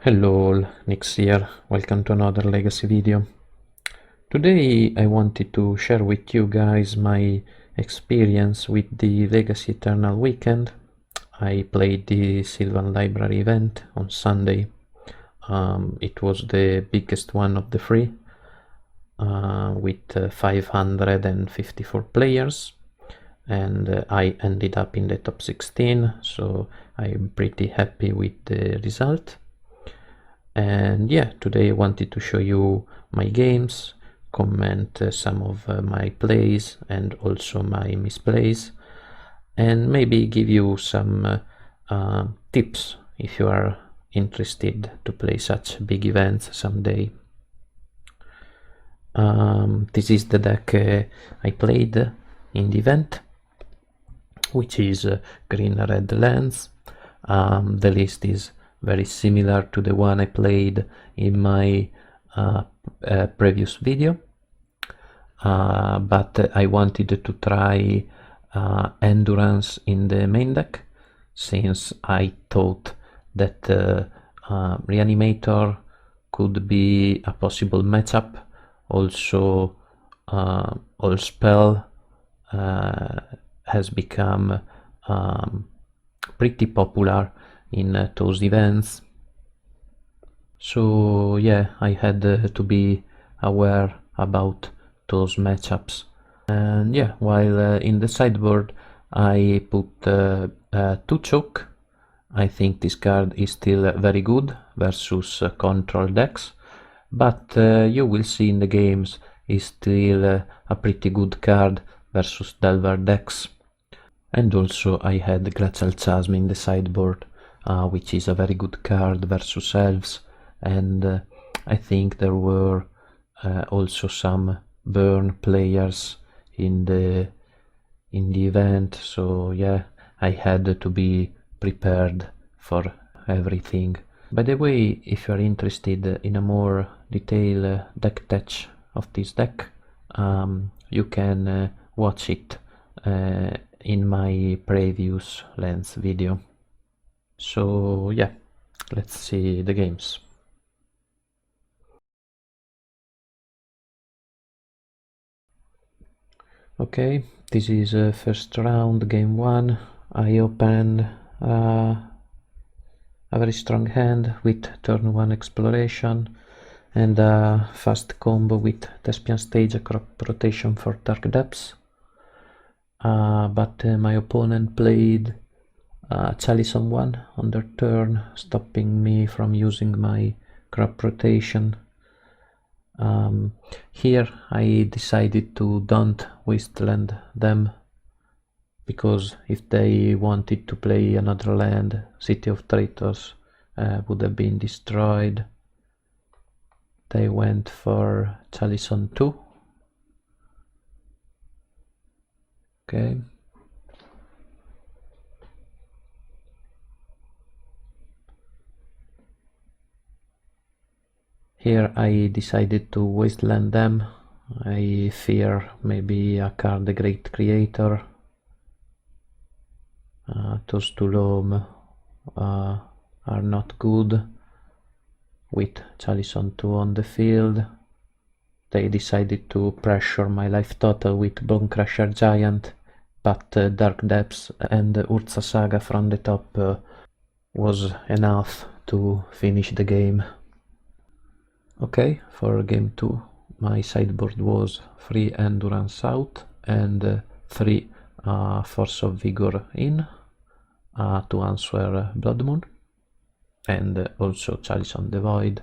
Hello all, Nix here, welcome to another Legacy video. Today I wanted to share with you guys my experience with the Legacy Eternal weekend. I played the Sylvan Library event on Sunday. It was the biggest one of the three, with 554 players, and I ended up in the top 16, so I'm pretty happy with the result. And yeah, today I wanted to show you my games, comment some of my plays and also my misplays, and maybe give you some tips if you are interested to play such big events someday. This is the deck I played in the event, which is green red lands. The list is very similar to the one I played in my previous video, but I wanted to try endurance in the main deck, since I thought that reanimator could be a possible matchup. Also all spell has become pretty popular in those events, so yeah, I had to be aware about those matchups. And yeah, while in the sideboard I put 2 choke. I think this card is still very good versus control decks, but you will see in the games is still a pretty good card versus Delver decks. And also I had Glacial Chasm in the sideboard, which is a very good card versus Elves, and I think there were also some burn players in the event, so yeah, I had to be prepared for everything. By the way, if you are interested in a more detailed deck tech of this deck, you can watch it in my previous lens video. So yeah, let's see the games. Okay, this is first round, game 1. I opened a very strong hand with turn 1 exploration and a fast combo with Thespian Stage, a crop rotation for Dark Depths. But my opponent played Chalice on 1 on their turn, stopping me from using my crop rotation. Here I decided to don't wasteland them, because if they wanted to play another land, City of Traitors would have been destroyed. They went for Chalice on 2. Okay. Here I decided to wasteland them. I fear maybe a card, the Great Creator. Those two Loam are not good. With Chalice on 2 on the field, they decided to pressure my life total with Bonecrusher Giant, but Dark Depths and Urza Saga from the top was enough to finish the game. Okay, for game 2 my sideboard was 3 Endurance out and 3 Force of Vigor in to answer Blood Moon, and also Chalice on the Void.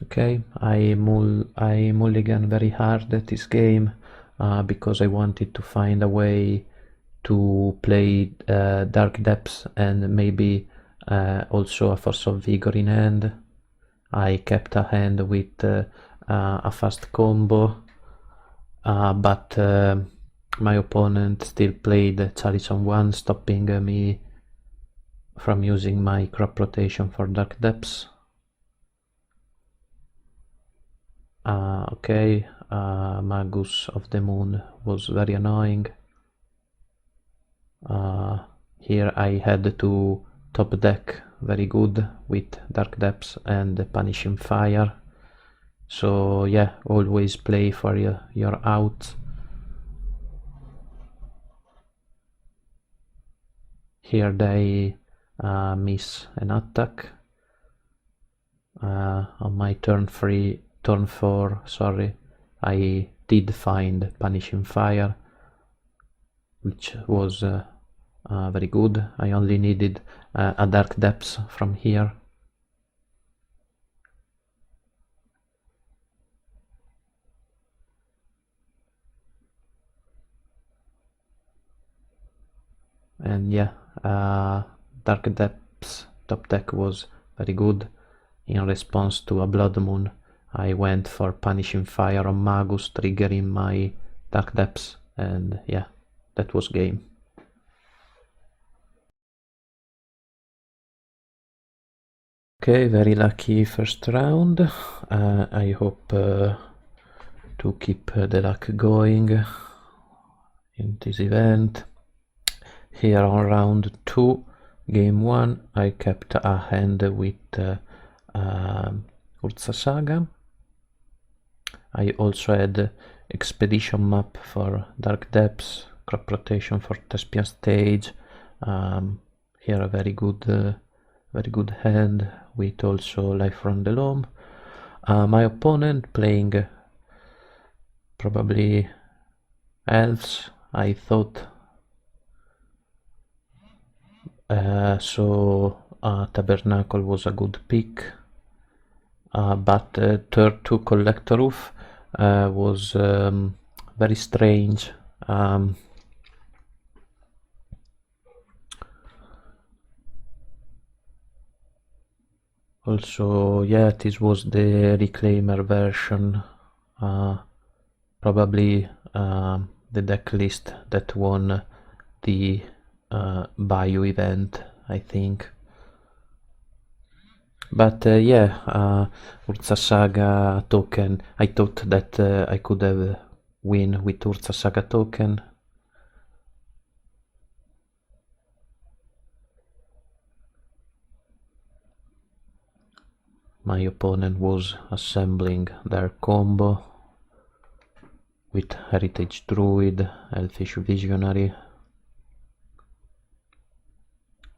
Okay, I mulligan very hard at this game because I wanted to find a way to play Dark Depths and maybe also a Force of Vigor in hand. I kept a hand with a fast combo, but my opponent still played Chalice on 1, stopping me from using my crop rotation for Dark Depths. Okay, Magus of the Moon was very annoying. Here I had to top deck very good with Dark Depths and Punishing Fire. So yeah, always play for your out. Here they miss an attack. On my turn 4, sorry, I did find Punishing Fire, which was very good. I only needed a Dark Depths from here. And yeah, Dark Depths top deck was very good. In response to a Blood Moon, I went for Punishing Fire on Magus, triggering my Dark Depths, and yeah, that was game. Okay, very lucky first round. I hope to keep the luck going in this event. Here on round 2, game 1, I kept a hand with Urza Saga. I also had Expedition Map for Dark Depths, Crop Rotation for Thespian Stage. Here a very good hand with also Life from the Loam. My opponent playing probably Elves, I thought. So Tabernacle was a good pick, but turn 2 Collector Roof was very strange. Also, yeah, this was the Reclaimer version, probably the deck list that won the Bayou event, I think. But yeah, Urza Saga token, I thought that I could have win with Urza Saga token. My opponent was assembling their combo with Heritage Druid, Elfish Visionary.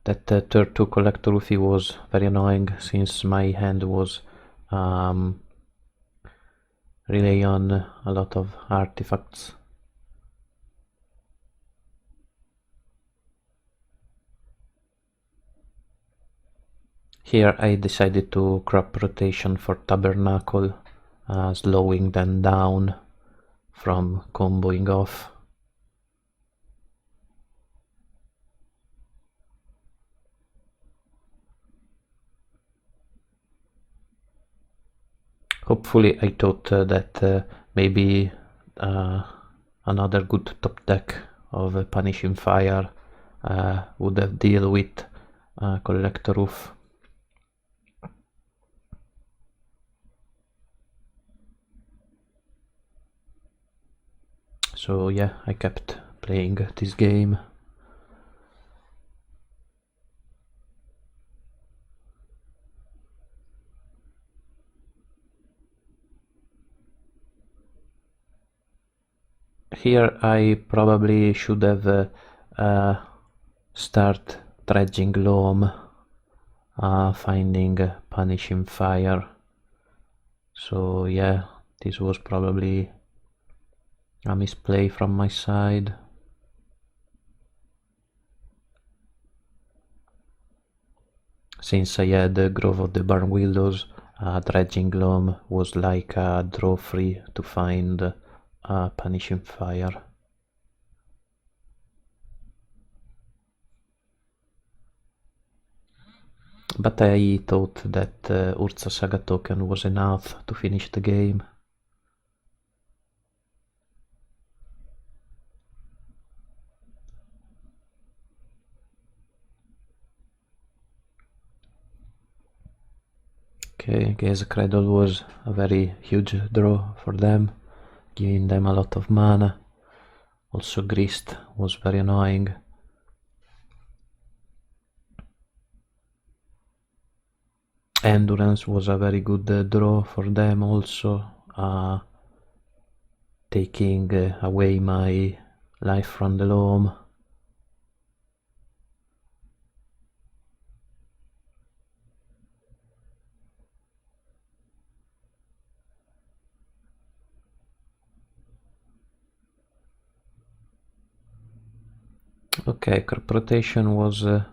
That turn 2 Collector Roofy was very annoying since my hand was rely on a lot of artifacts. Here I decided to crop rotation for Tabernacle, slowing them down from comboing off. Hopefully I thought that maybe another good top deck of Punishing Fire would have deal with Collector Roof. So yeah, I kept playing this game. Here I probably should have start Dredging Loam, finding Punishing Fire. So yeah, this was probably a misplay from my side. Since I had Grove of the Barn Willows, Dredging Loam was like a draw free to find Punishing Fire. But I thought that Urza Saga token was enough to finish the game. Okay, Gaze Cradle was a very huge draw for them, giving them a lot of mana. Also Grist was very annoying. Endurance was a very good draw for them also, taking away my life from the loam. Okay, crop rotation was a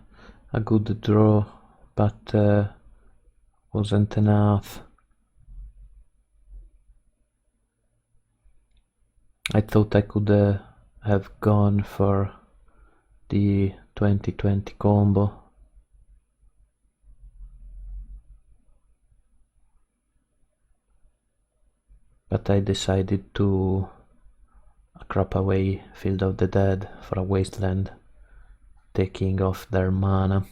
good draw, but wasn't enough. I thought I could have gone for the 2020 combo. But I decided to crop away Field of the Dead for a Wasteland, taking off their mana.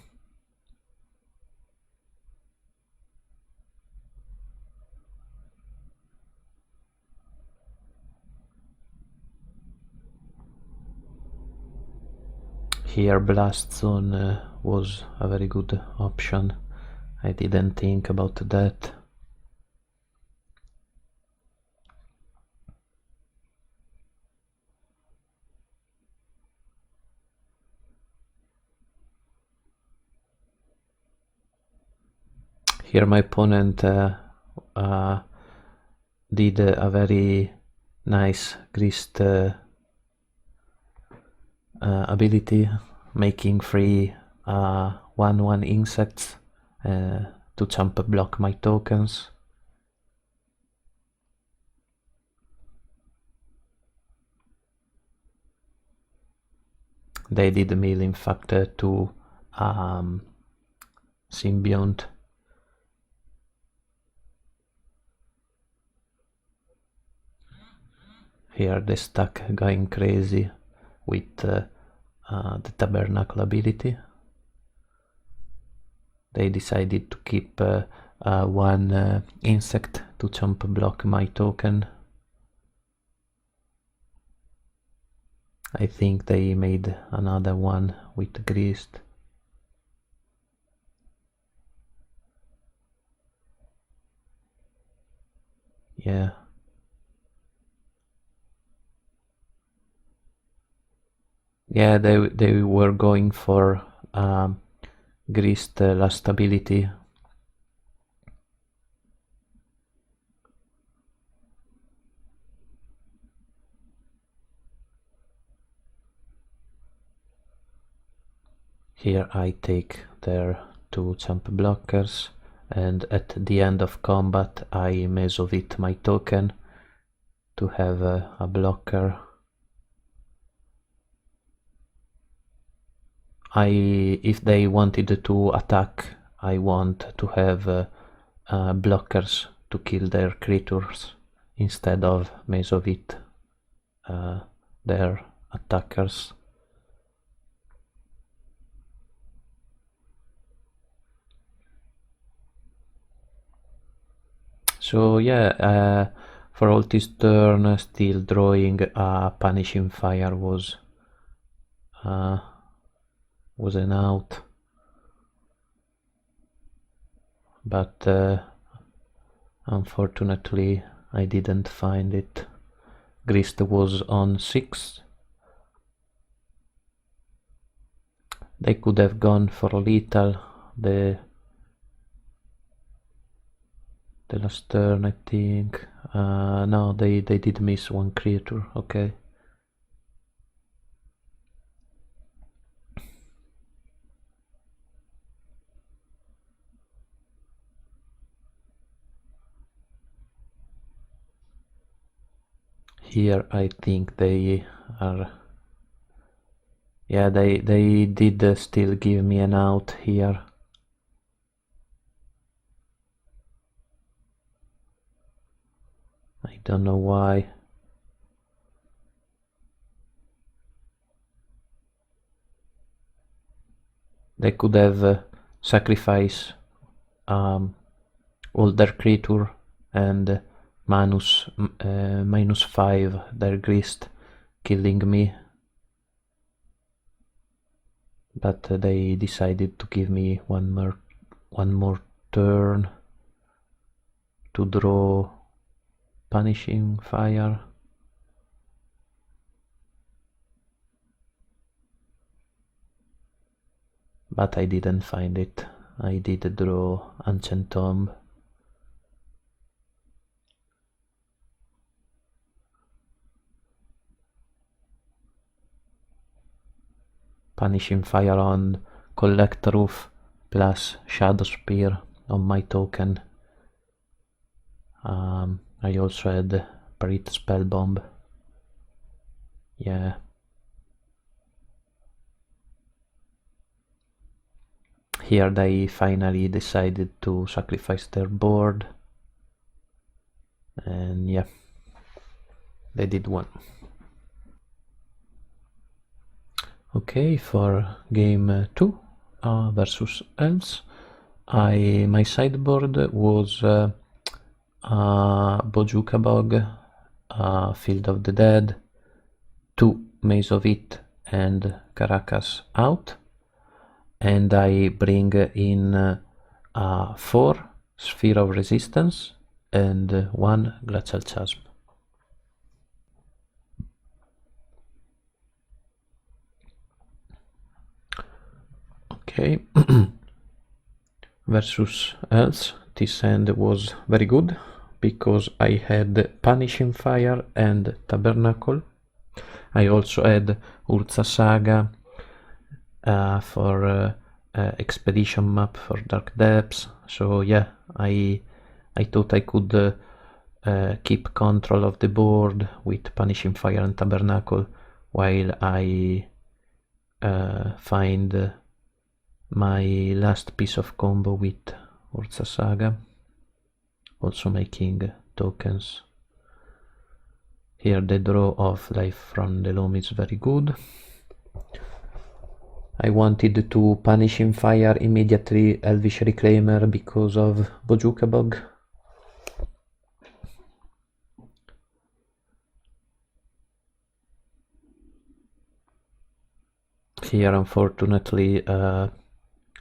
Here Blast Zone was a very good option. I didn't think about that. Here my opponent did a very nice Grist ability, making free 1/1 insects to jump block my tokens. They did mill in fact to Symbiont. Here the stack going crazy with the Tabernacle ability. They decided to keep one insect to jump block my token. I think they made another one with Grist. Yeah. Yeah, they were going for Grist last ability. Here I take their 2 jump blockers, and at the end of combat I Mesovit my token to have a blocker. If they wanted to attack, I want to have blockers to kill their creatures instead of Mesovit their attackers. So yeah, for all this turn, still drawing a Punishing Fire was an out, but unfortunately I didn't find it. Grist was on 6. They could have gone for lethal the last turn, I think. No, they did miss one creature, okay. Here I think they are... Yeah, they did still give me an out here. I don't know why. They could have sacrificed all their creature and -5 their Grist, killing me. But they decided to give me one more turn to draw Punishing Fire. But I didn't find it. I did draw Ancient Tomb. Punishing Fire on Collect Roof plus Shadow Spear on my token. I also had Prit Spell Bomb. Yeah. Here they finally decided to sacrifice their board. And yeah, they did one. Okay, for game 2 versus Elves, my sideboard was Bojuka Bog, Field of the Dead, 2 Maze of It and Caracas out, and I bring in 4 Sphere of Resistance and 1 Glacial Chasm. Okay, versus Elves, this hand was very good because I had Punishing Fire and Tabernacle. I also had Urza Saga for Expedition Map for Dark Depths. So yeah, I thought I could keep control of the board with Punishing Fire and Tabernacle while I find my last piece of combo with Urza Saga, also making tokens. Here the draw of Life from the Loam is very good. I wanted to Punishing Fire immediately Elvish Reclaimer because of Bojuka Bog. Here unfortunately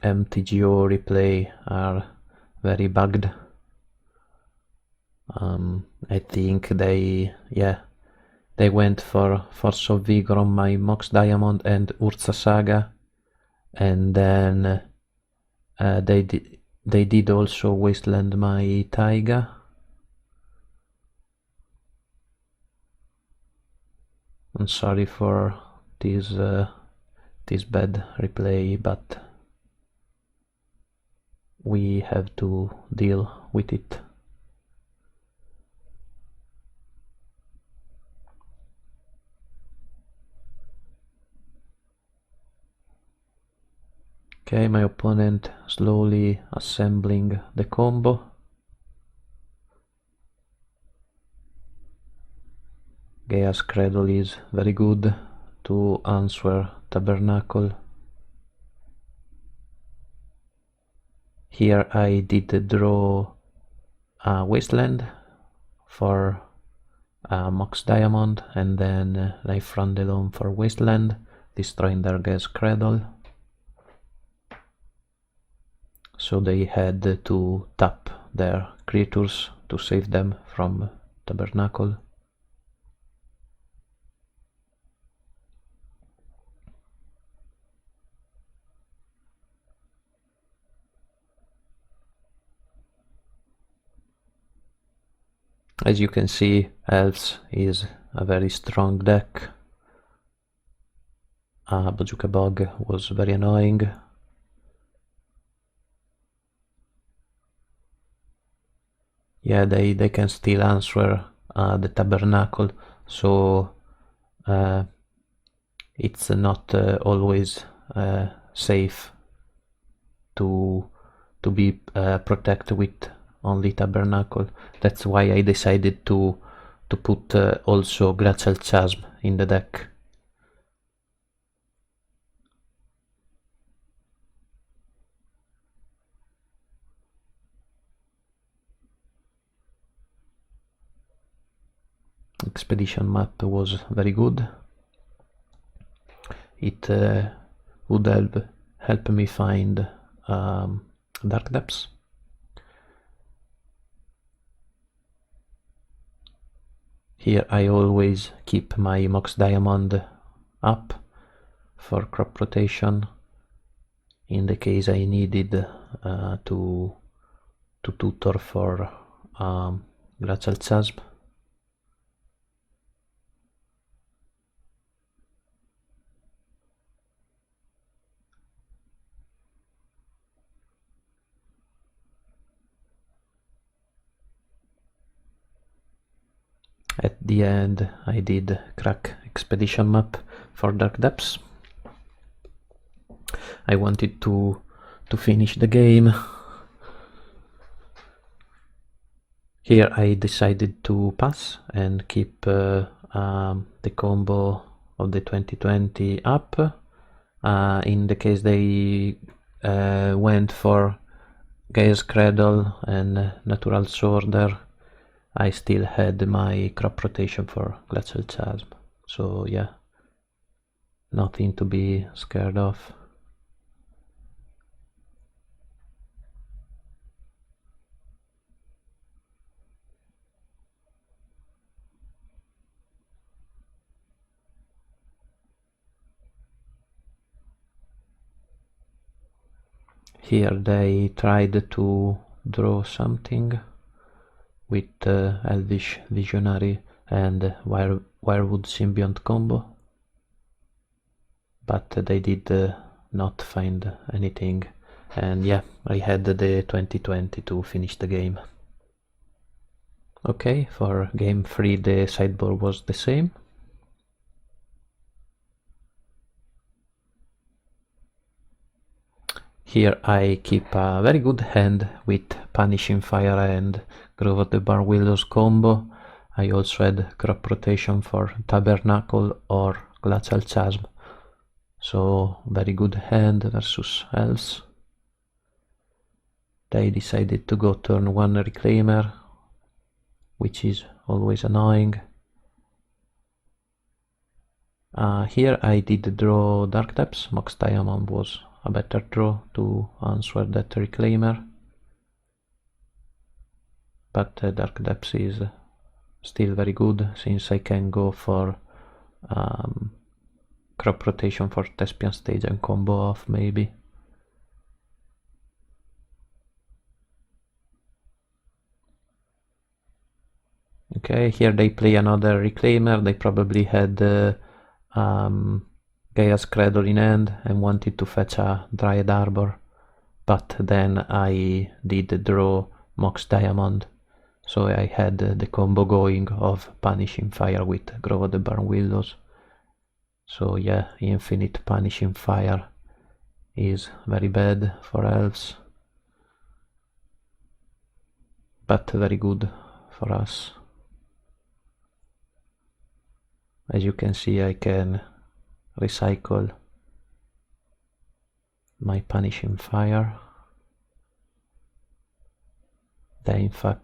MTGO replay are very bugged. I think they went for Force of Vigor on my Mox Diamond and Urza Saga, and then they did also Wasteland my Taiga. I'm sorry for this bad replay, but we have to deal with it. Okay, my opponent slowly assembling the combo. Gaia's Cradle is very good to answer Tabernacle. Here I did draw a Wasteland for Mox Diamond and then Life from the Loam for Wasteland, destroying their Gaia's Cradle. So they had to tap their creatures to save them from Tabernacle. As you can see, Elves is a very strong deck. Bojuka Bog was very annoying. Yeah, they can still answer the Tabernacle, so it's not always safe to be protected with only Tabernacle. That's why I decided to put also Glacial Chasm in the deck. Expedition Map was very good. It would help me find Dark Depths. Here I always keep my Mox Diamond up for crop rotation in the case I needed to tutor for Glacial Chasm. At the end I did crack expedition map for Dark Depths. I wanted to finish the game. Here I decided to pass and keep the combo of the 2020 up. In the case they went for Gaia's Cradle and Natural Sorter, I still had my crop rotation for Glacial Chasm. So yeah, nothing to be scared of. Here they tried to draw something with Elvish Visionary and Wirewood Symbiont combo, but they did not find anything, and yeah, I had the 2020 to finish the game. Okay, for game 3 the sideboard was the same. Here I keep a very good hand with Punishing Fire and Grove of the Barn Willows combo. I also had crop rotation for Tabernacle or Glacial Chasm. So very good hand versus Elves. They decided to go turn 1 Reclaimer, which is always annoying. Here I did draw Dark Depths. Mox Diamond was a better draw to answer that Reclaimer, but Dark Depths is still very good since I can go for crop rotation for Thespian Stage and combo off maybe. Okay, here they play another Reclaimer. They probably had Gaia's Cradle in hand and wanted to fetch a Dryad Arbor, but then I did draw Mox Diamond, so I had the combo going of Punishing Fire with Grove of the Barn Willows. So yeah, infinite Punishing Fire is very bad for Elves, but very good for us. As you can see, I can recycle my Punishing Fire. They in fact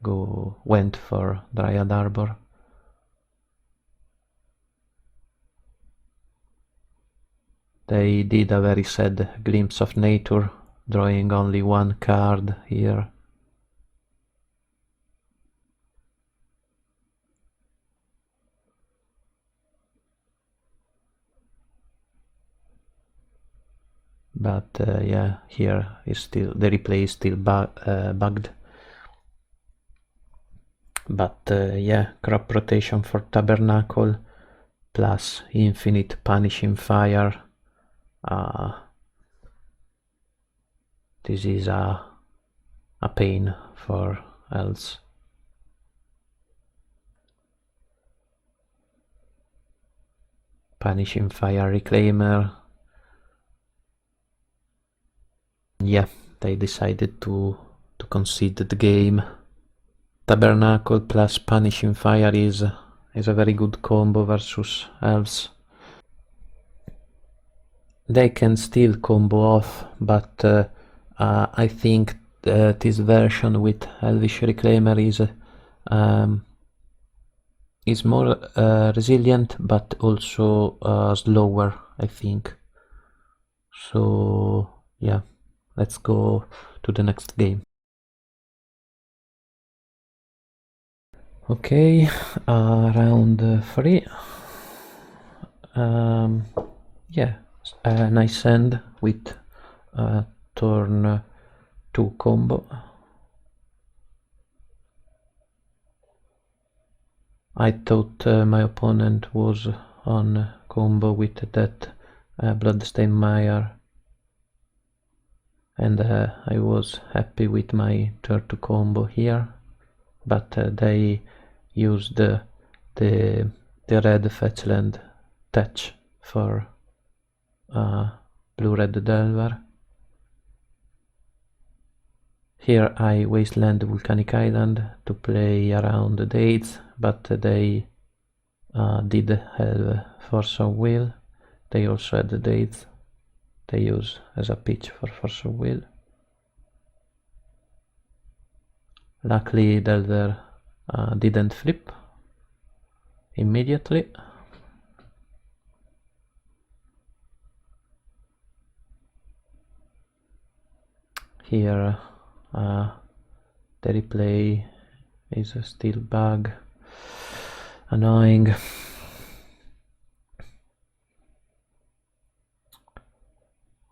went for Dryad Arbor. They did a very sad Glimpse of Nature, drawing only 1 card here. But yeah, here is still the replay is still bugged. But yeah, crop rotation for Tabernacle plus infinite Punishing Fire. This is a pain for Elves. Punishing Fire Reclaimer. Yeah, they decided to concede the game. Tabernacle plus Punishing Fire is a very good combo versus Elves. They can still combo off, but I think this version with Elvish Reclaimer is more resilient, but also slower, I think. So yeah, let's go to the next game. Okay, round 3. Yeah, a nice hand with turn 2 combo. I thought my opponent was on combo with that Bloodstained Mire, and I was happy with my turn 2 combo here, but they used the red fetchland touch for blue-red Delver. Here I wasteland Volcanic Island to play around the dates, but they did have Force of Will. They also had the dates they use as a pitch for Force of Will. Luckily Delver didn't flip immediately. Here the replay is a still bug, annoying.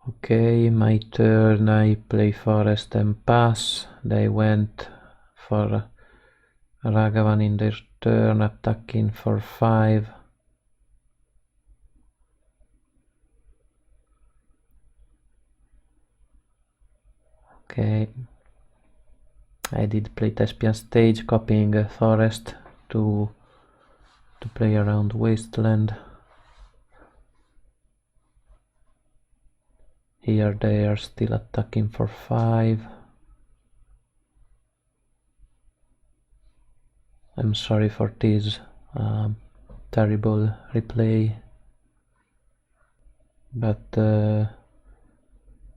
Okay, my turn, I play forest and pass. They went for Ragavan in their turn, attacking for 5. Okay, I did play Thespian Stage, copying forest to play around wasteland. Here they are still attacking for 5. I'm sorry for this terrible replay, but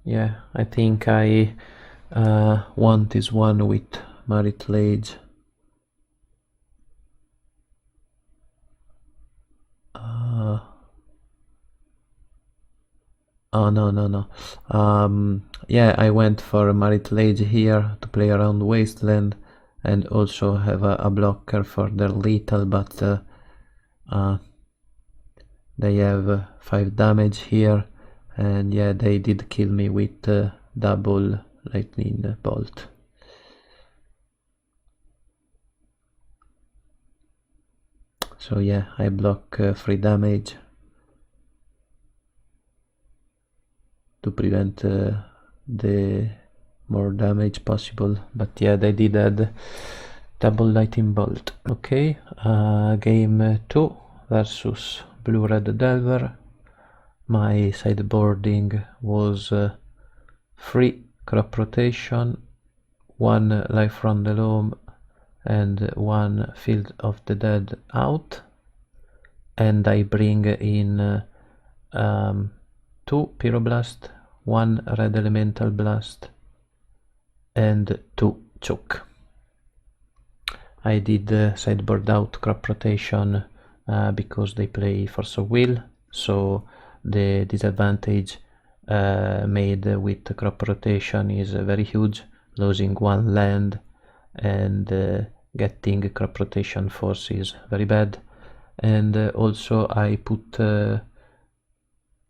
yeah, I think I won this one with Maritlage. Oh no. Yeah, I went for Maritlage here to play around wasteland and also have a blocker for their lethal, but they have 5 damage here, and yeah, they did kill me with double lightning bolt. So yeah, I block 3 damage to prevent the more damage possible, but yeah, they did add double lightning bolt. Okay, game 2 versus blue-red Delver. My sideboarding was 3 crop rotation, 1 life from the loam, and 1 field of the dead out, and I bring in 2 pyroblast, 1 red elemental blast, and 2 choke. I did sideboard out crop rotation because they play Force of Will, so the disadvantage made with crop rotation is very huge, losing 1 land and getting crop rotation force is very bad. And also I put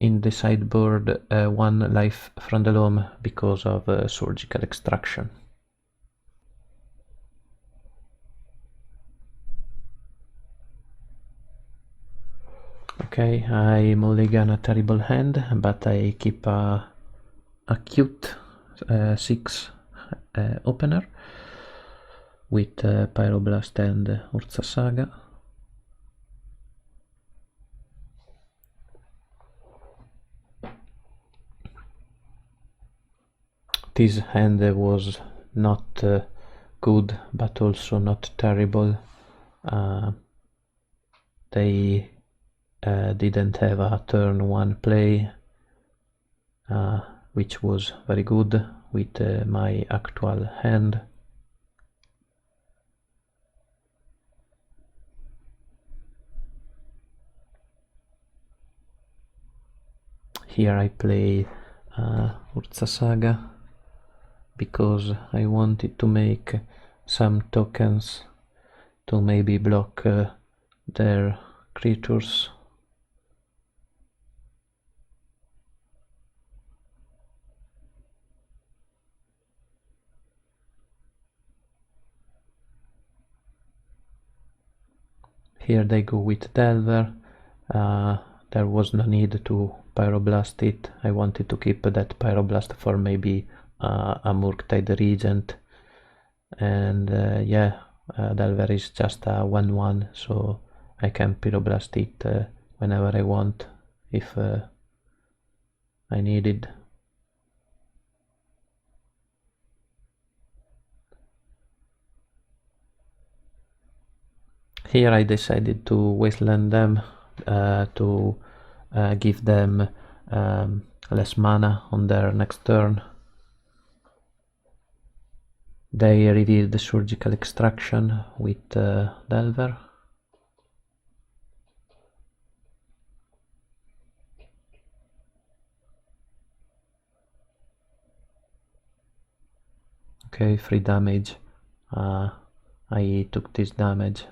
in the sideboard 1 life from the loam because of surgical extraction. Okay, I mulligan a terrible hand, but I keep a cute 6 opener with Pyroblast and Urza Saga. This hand was not good, but also not terrible. They didn't have a turn 1 play, which was very good with my actual hand. Here I play Urza Saga because I wanted to make some tokens to maybe block their creatures. Here they go with Delver. There was no need to Pyroblast it. I wanted to keep that Pyroblast for maybe a Murktide Regent. And yeah, Delver is just a 1/1, so I can Pyroblast it whenever I want, if I needed. Here I decided to wasteland them to give them less mana on their next turn. They revealed the Surgical Extraction with Delver. Okay, 3 damage. I took this damage.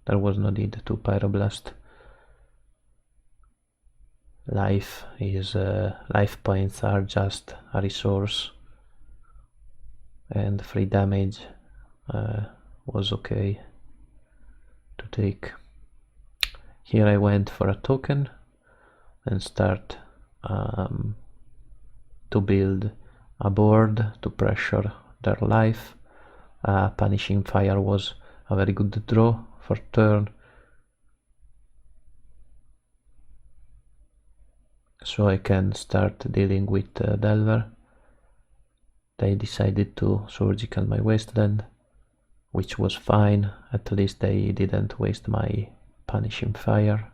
There was no need to Pyroblast. Life points are just a resource, and 3 damage was okay to take. Here I went for a token and start to build a board to pressure their life. Punishing Fire was a very good draw for turn, so I can start dealing with Delver. They decided to Surgical my Wasteland, which was fine. At least they didn't waste my Punishing Fire.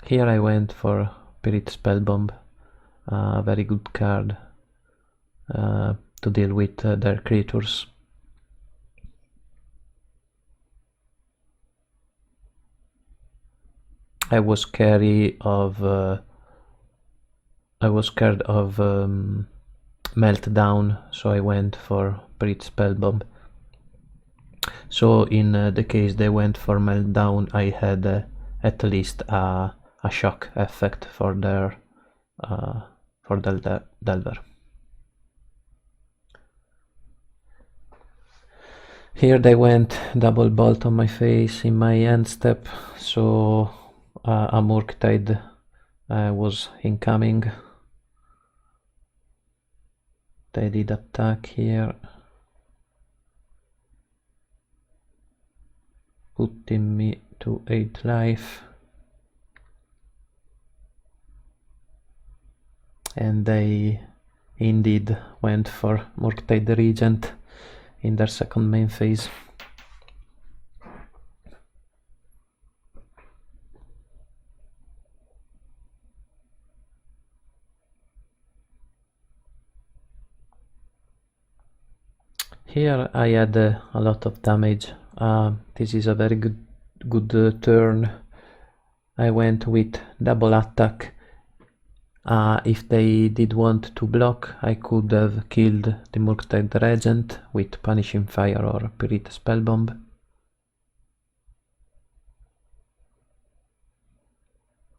Here I went for Spirit Spellbomb, a very good card to deal with their creatures. I was scared of Meltdown, so I went for Spirit Spellbomb. So in the case they went for Meltdown, I had at least a shock effect for their Delver. Here they went double bolt on my face in my end step, so a Murktide was incoming. They did attack here, putting me to 8 life. And they indeed went for Murktide Regent in their second main phase. Here I had a lot of damage. This is a very good turn. I went with double attack. If they did want to block, I could have killed the Murktide Regent with Punishing Fire or Spirit Spellbomb.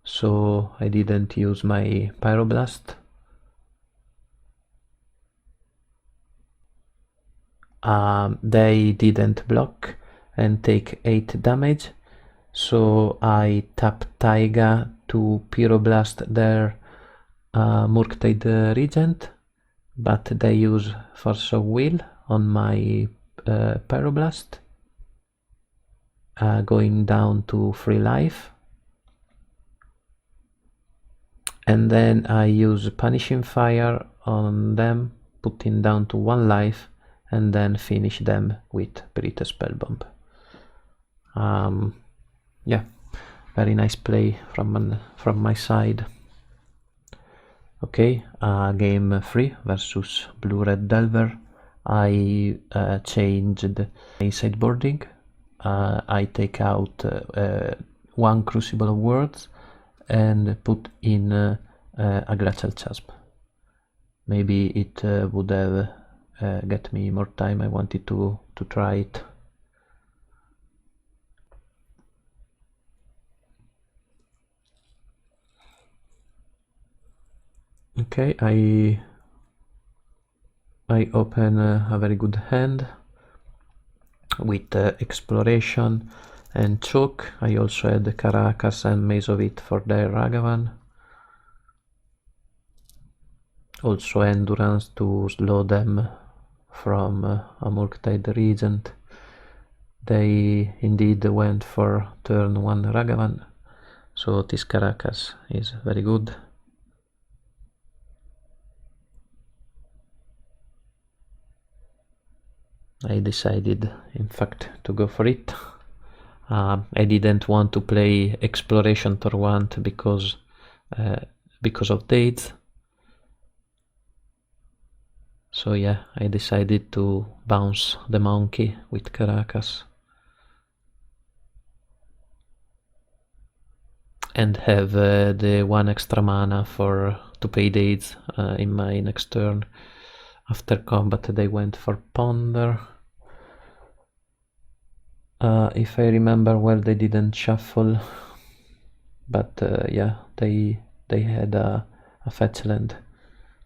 So I didn't use my Pyroblast. They didn't block and take 8 damage, so I tap Taiga to Pyroblast their Murktide Regent, but they use Force of Will on my Pyroblast, going down to 3 life. And then I use Punishing Fire on them, putting down to 1 life, and then finish them with Spirit Spellbomb. Yeah, very nice play from my side. Okay, game 3 versus Blue-Red Delver. I changed my sideboarding. I take out 1 Crucible of Words and put in a glacial chasm. Maybe it would have get me more time. I wanted to try it. Okay, I open a very good hand with exploration and choke. I also had Caracas and Mesovit for their Ragavan. Also endurance to slow them from a Murktide Regent. They indeed went for turn 1 Ragavan, so this Caracas is very good. I decided, in fact, to go for it. I didn't want to play Exploration Torwant because of dates. So yeah, I decided to bounce the monkey with Caracas and have the 1 extra mana to pay dates in my next turn. After combat they went for Ponder. If I remember well, they didn't shuffle, but yeah, they had a fetch land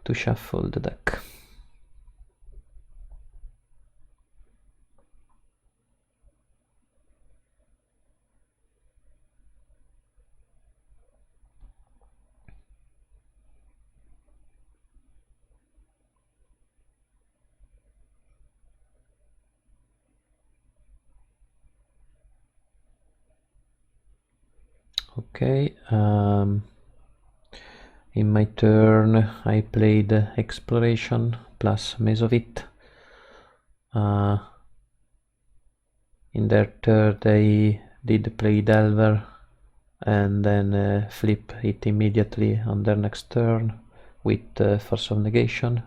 to shuffle the deck. Okay, in my turn I played Exploration plus Mesovit. In their turn they did play Delver and then flip it immediately on their next turn with Force of Negation.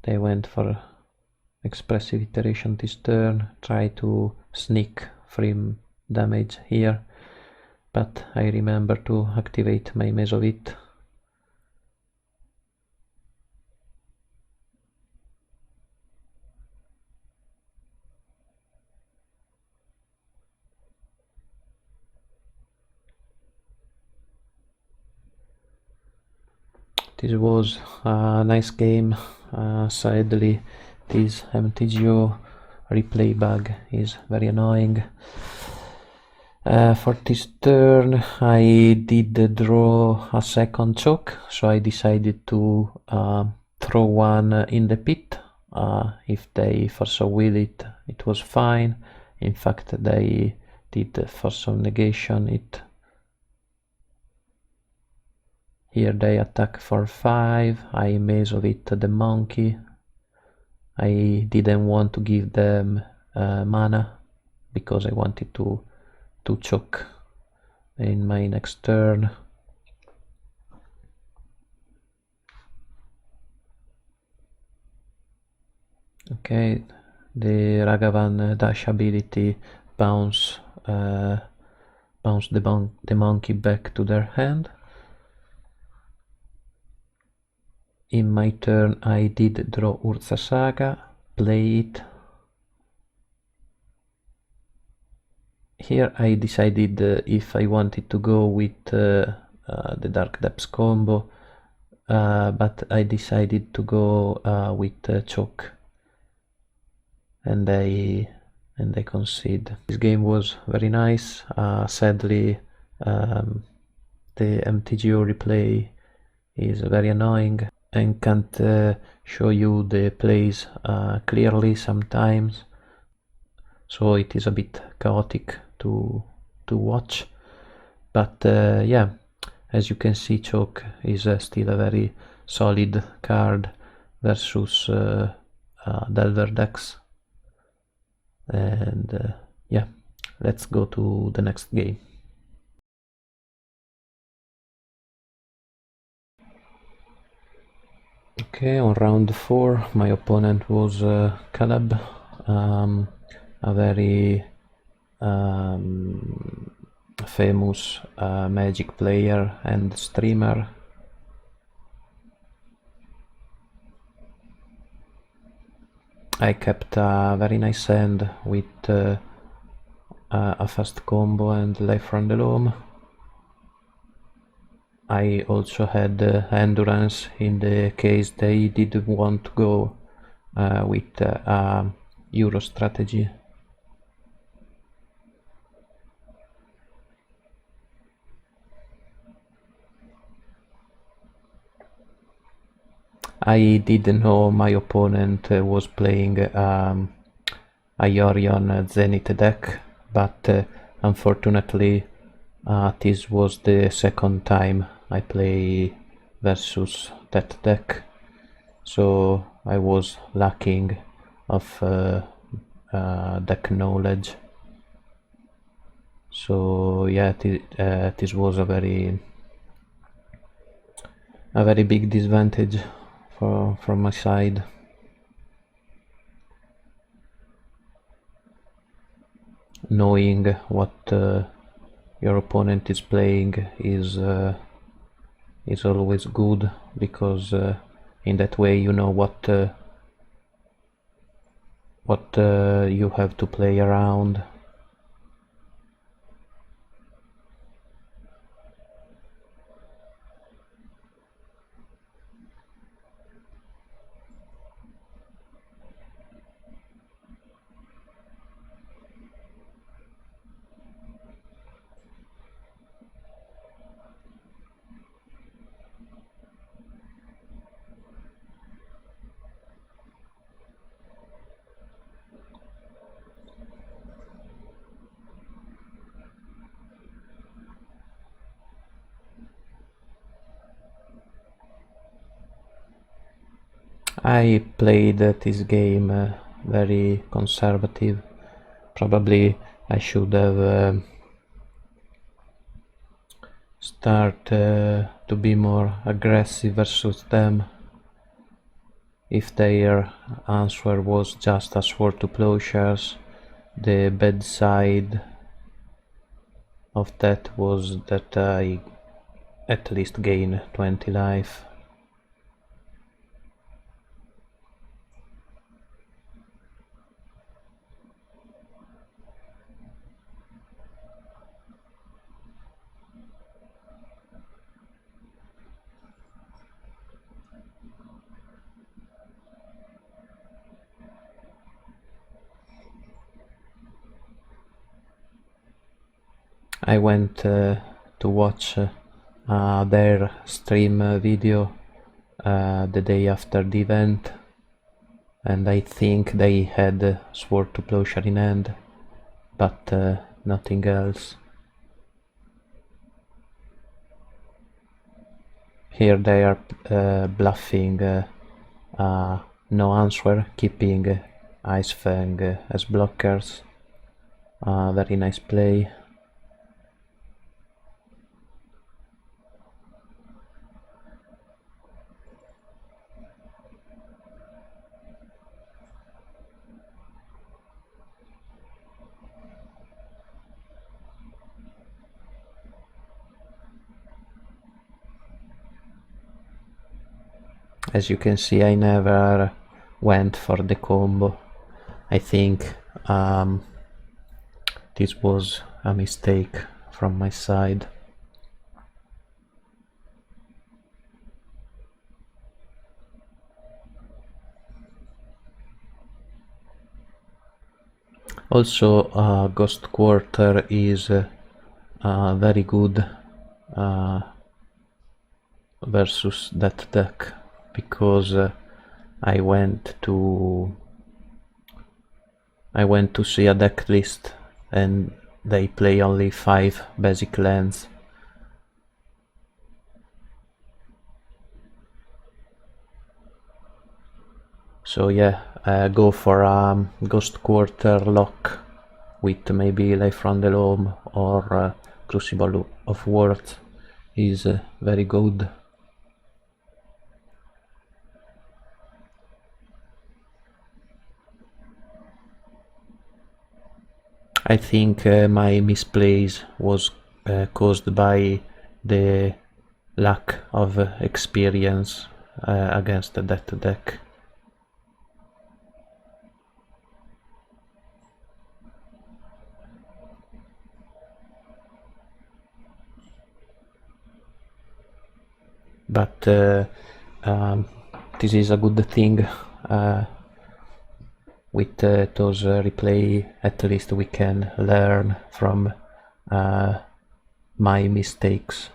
They went for Expressive Iteration this turn, try to sneak free damage here, but I remember to activate my Mesovit. This was a nice game. Sadly, this MTGO replay bug is very annoying. For this turn I did draw a second choke, so I decided to throw one in the pit. If they foresaw with it, it was fine. In fact, they did Force of Negation it. Here they attack for 5, I Mesovit the monkey. I didn't want to give them mana because I wanted to choke in my next turn. Okay, the Ragavan dash ability bounce the monkey back to their hand. In my turn I did draw Urza Saga, play it. Here I decided if I wanted to go with the Dark Depths combo, but I decided to go with choke, and I concede. This game was very nice. Sadly, the MTGO replay is very annoying and can't show you the plays clearly sometimes, so it is a bit chaotic to watch. But yeah, as you can see, choke is still a very solid card versus Delver decks. And yeah, let's go to the next game. Okay, on round 4 my opponent was Caleb, a very famous Magic player and streamer. I kept a very nice hand with a fast combo and life from the loam. I also had endurance in the case they didn't want to go with a Euro strategy. I didn't know my opponent was playing a Yorion Zenith deck, but unfortunately this was the second time I play versus that deck, so I was lacking of deck knowledge. So yeah, this was a very big disadvantage from my side. Knowing what your opponent is playing is always good, because in that way you know what you have to play around. I played this game very conservative. Probably I should have start to be more aggressive versus them. If their answer was just a sword to plowshares, the bad side of that was that I at least gain 20 life. I went to watch their stream video the day after the event, and I think they had sword to plowshare in hand, but nothing else. Here they are bluffing no answer, keeping Ice Fang as blockers. Very nice play. As you can see, I never went for the combo. I think this was a mistake from my side. Also, Ghost Quarter is very good versus that deck, because I went to see a deck list and they play only 5 basic lands. So yeah, go for a Ghost Quarter lock with maybe Life from the Loam or Crucible of Worth is very good. I think my misplays was caused by the lack of experience against that deck. But this is a good thing. With those replay, at least we can learn from my mistakes.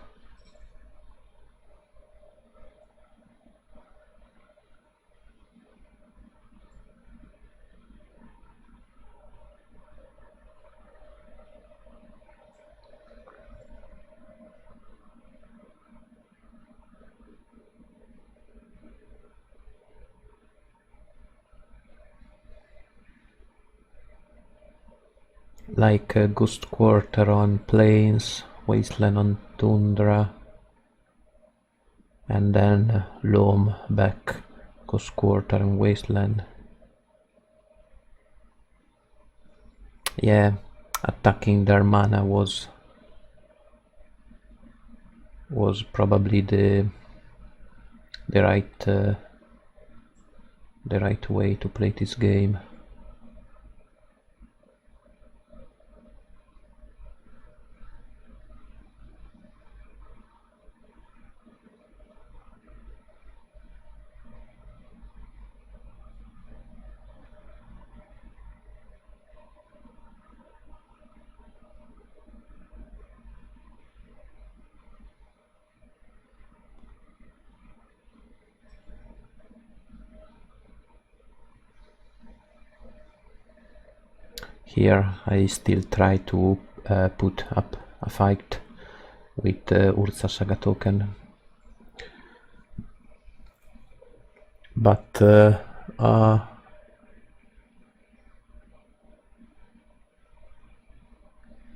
Like Ghost Quarter on Plains, Wasteland on Tundra, and then Loam back, Ghost Quarter and Wasteland. Yeah, attacking their mana was probably the right way to play this game. Here I still try to put up a fight with Urza Saga token, but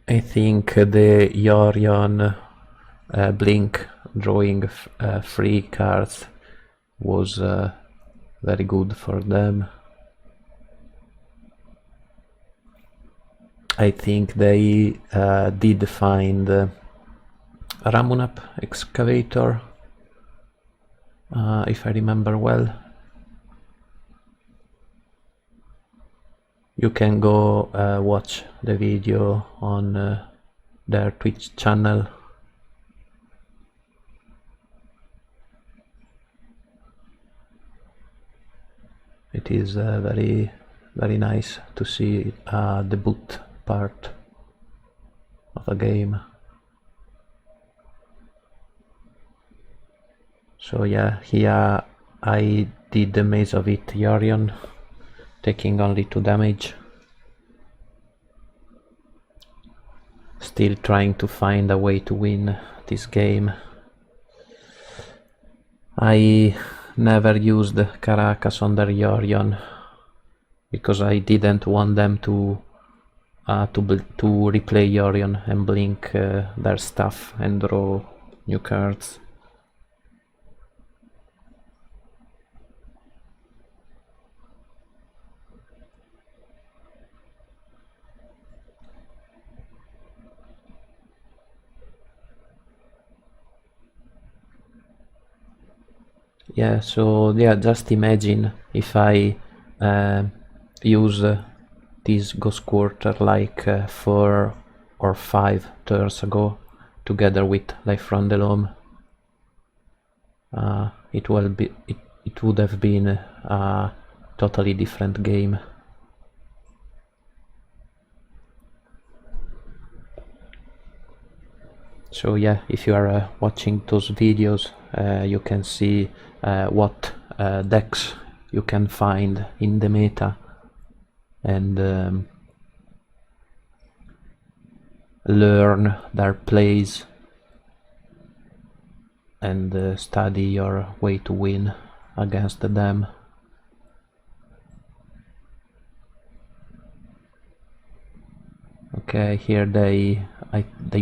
I think the Yorion blink drawing free cards was very good for them. I think they did find Ramunap Excavator, if I remember well. You can go watch the video on their Twitch channel. It is very nice to see the boot part of a game. So yeah, here I did the Maze of It Yorion, taking only 2 damage. Still trying to find a way to win this game. I never used Caracas on their Yorion because I didn't want them to replay Yorion and blink their stuff and draw new cards. Yeah, so yeah, just imagine if I use this Ghost Quarter like 4 or 5 turns ago, together with Life from the Loam. It would have been a totally different game. So yeah, if you are watching those videos, you can see what decks you can find in the meta, and learn their plays and study your way to win against them. Okay, here they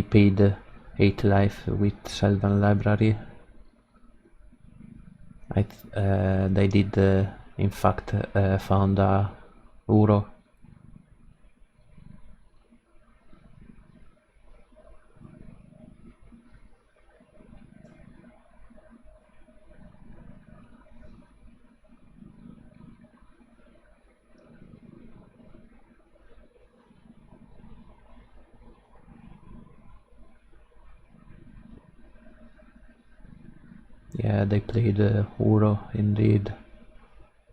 paid 8 life with Sylvan library. They did in fact found a Uro. Yeah, they played Uro indeed.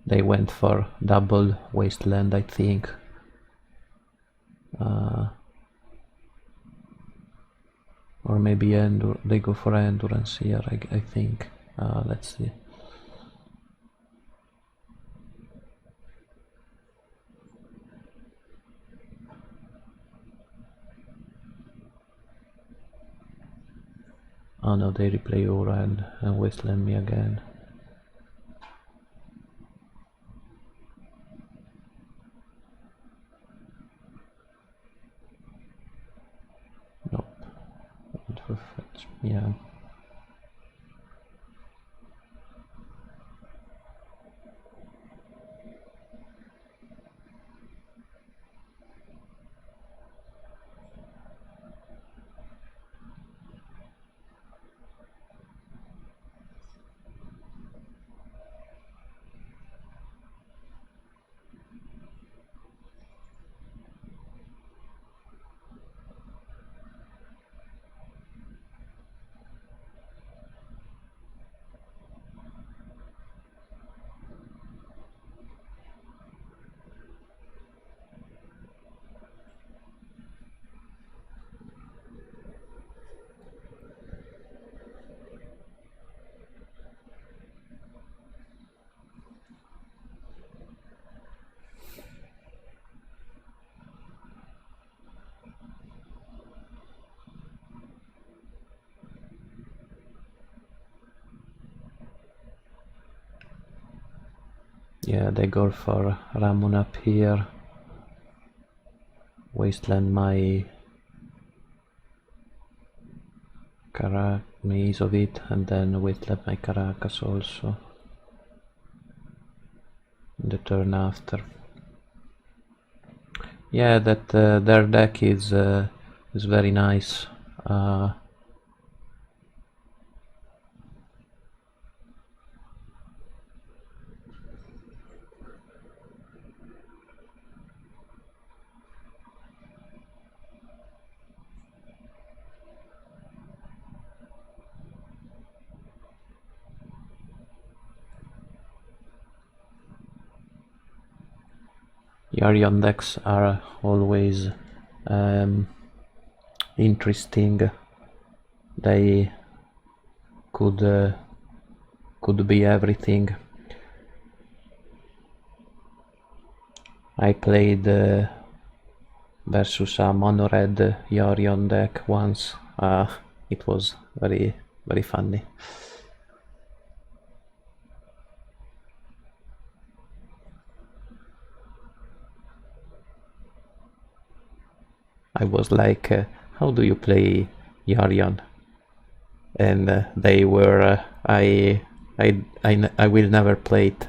They went for double Wasteland, I think. Or maybe they go for Endurance here, I think. Let's see. Oh no, they replay Uro and Wasteland me again. Nope. Yeah. Yeah, they go for Ramon up here. Wasteland my Mice of it, and then Wasteland my Caracas also. The turn after. Yeah, that their deck is very nice. Yorion decks are always interesting. They could be everything. I played versus a mono red Yorion deck once. It was very funny. I was like, how do you play Yorion? And they were, I will never play it.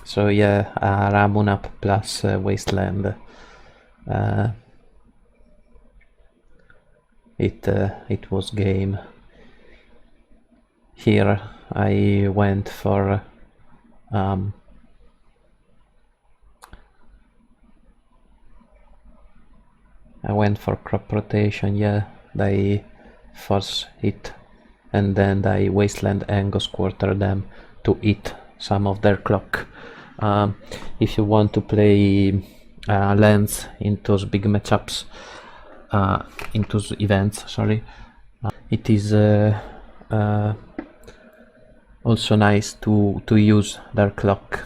So yeah, Ramon up plus Wasteland. It was game. Here I went for crop rotation. Yeah, they force hit, and then they Wasteland and go squatter them to eat some of their clock. If you want to play lands in those big matchups, in those events, sorry, it is also nice to use their clock,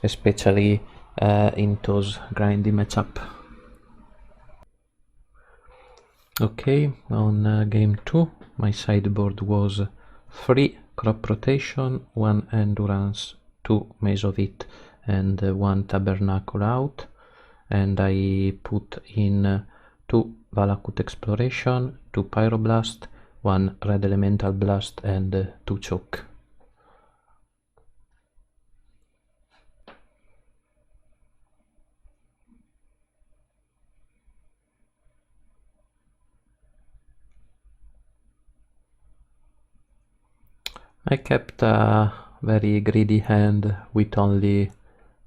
especially in those grindy matchup. Okay, on game 2 my sideboard was 3 crop rotation, 1 endurance, 2 maze of it, and 1 tabernacle out, and I put in 2 Valakut exploration, 2 pyroblast, 1 red elemental blast, and 2 choke. I kept a very greedy hand with only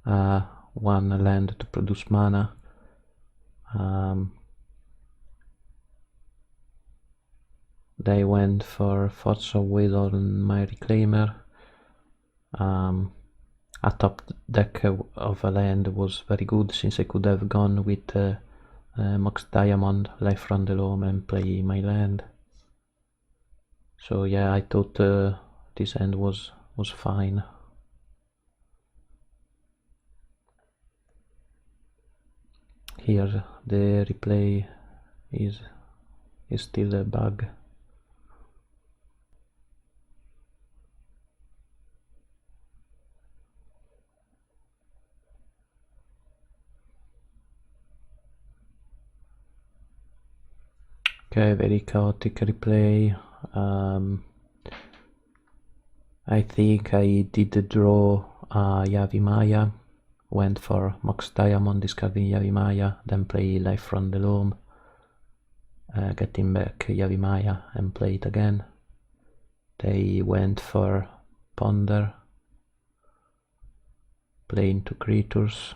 one land to produce mana. They went for Force of Will on my Reclaimer. A top deck of a land was very good, since I could have gone with Mox Diamond, Life from the Loam, and play my land. So yeah, I thought this hand was fine. Here the replay is still a bug. Okay, very chaotic replay. I think I did draw Yavimaya, went for Mox Diamond, discarding Yavimaya, then play Life from the Loam, getting back Yavimaya and play it again. They went for Ponder, playing 2 creatures.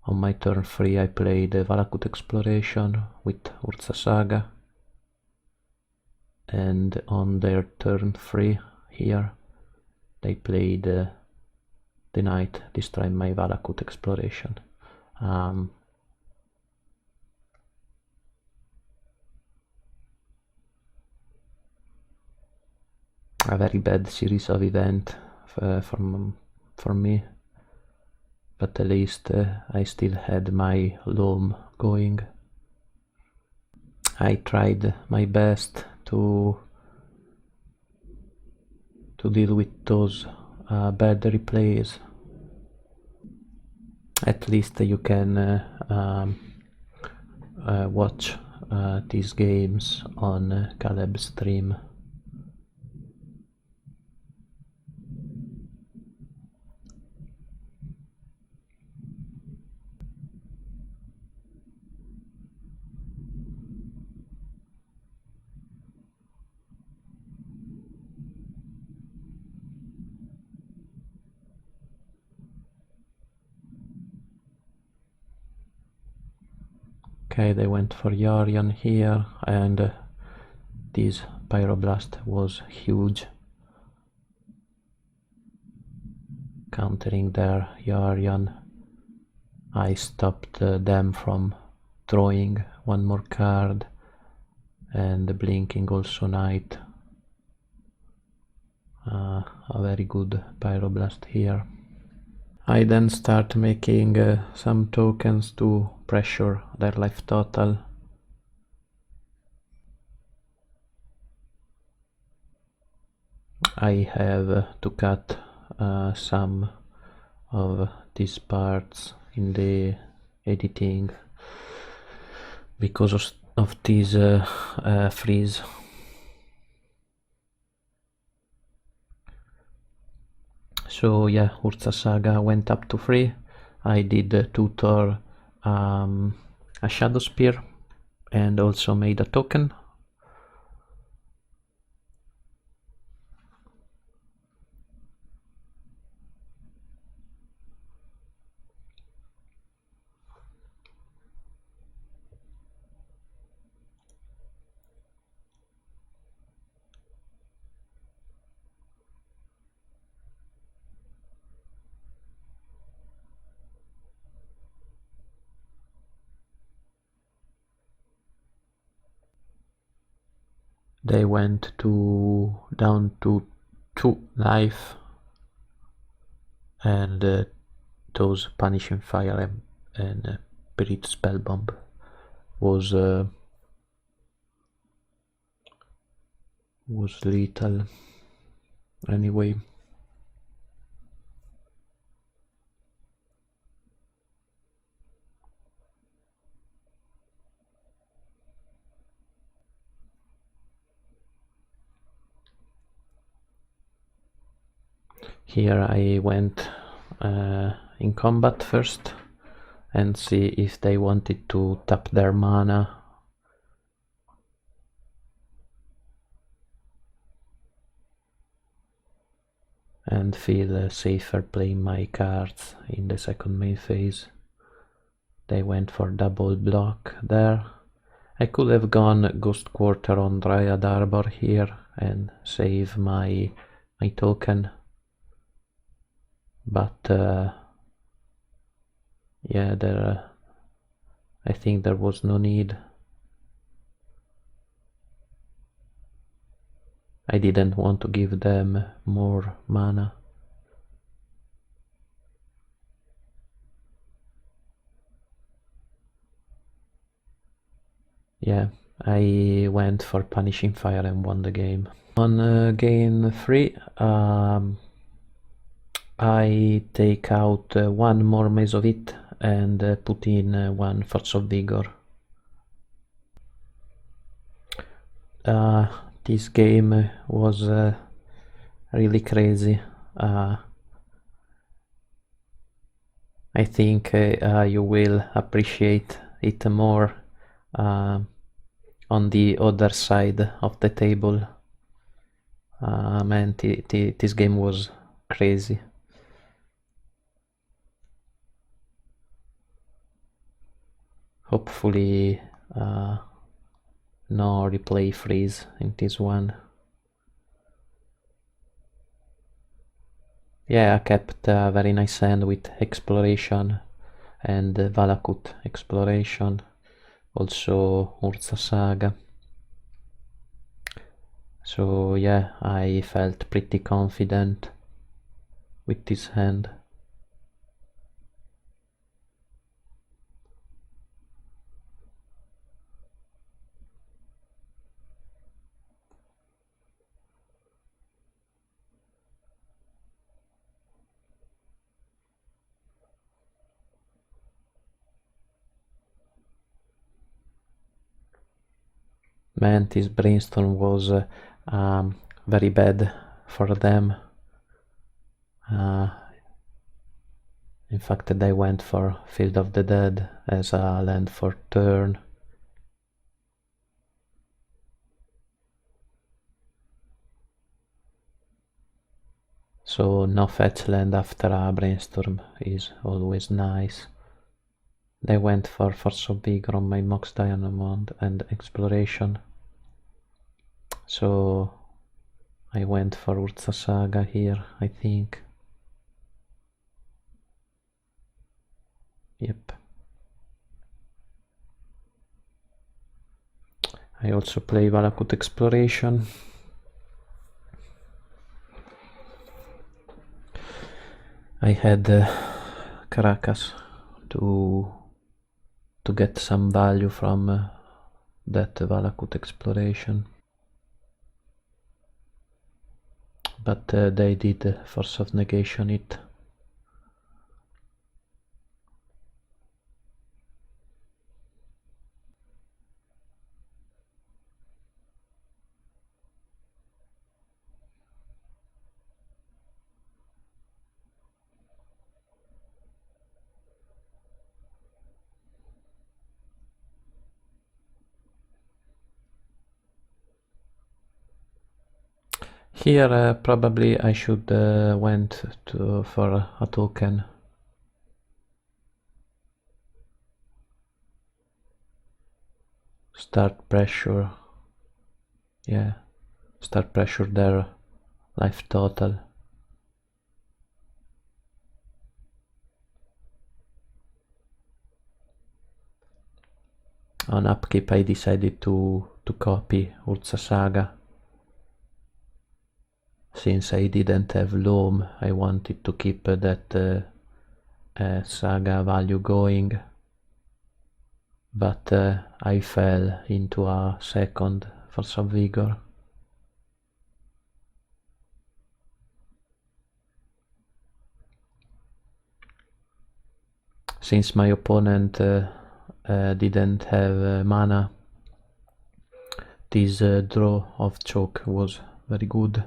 On my turn 3 I played Valakut Exploration with Urza Saga, and on their turn 3 here they played the Knight, destroying my Valakut Exploration. A very bad series of events for me, but at least I still had my Loam going. I tried my best to deal with those bad replays. At least you can watch these games on Caleb's stream. Okay, they went for Yorion here, and this Pyroblast was huge, countering their Yorion. I stopped them from drawing one more card and blinking also Knight. A very good Pyroblast here. I then start making some tokens to pressure their life total. I have to cut some of these parts in the editing because of this freeze. So yeah, Urza Saga went up to 3. I did tutor a Shadow Spear and also made a token. They went down to 2 life, and those Punishing Fire and Spirit Spellbomb was lethal anyway. Here I went in combat first and see if they wanted to tap their mana. and feel safer playing my cards in the second main phase. They went for double block there. I could have gone Ghost Quarter on Dryad Arbor here and save my token, but yeah, I think there was no need. I didn't want to give them more mana. Yeah, I went for Punishing Fire and won the game. On game 3, I take out one more Maze of It and put in one Force of Vigor. This game was really crazy. I think you will appreciate it more on the other side of the table. Man, this game was crazy. Hopefully no replay freeze in this one. Yeah, I kept a very nice hand with Exploration and Valakut Exploration, also Urza Saga. So yeah, I felt pretty confident with this hand. Man, this brainstorm was very bad for them. In fact, they went for Field of the Dead as a land for turn. So no fetch land after a brainstorm is always nice. They went for Force of Vigor on my Mox Diamond and Exploration. So I went for Urza Saga here, I think. Yep. I also play Valakut Exploration. I had Caracas to get some value from that Valakut Exploration. But they did Force of Negation it. Here probably I should went for a token. Start pressure. Yeah, start pressure there. Life total. On upkeep I decided to copy Urza Saga. Since I didn't have Loam, I wanted to keep that Saga value going, but I fell into a second Force of Vigor. Since my opponent didn't have mana, this draw of choke was very good.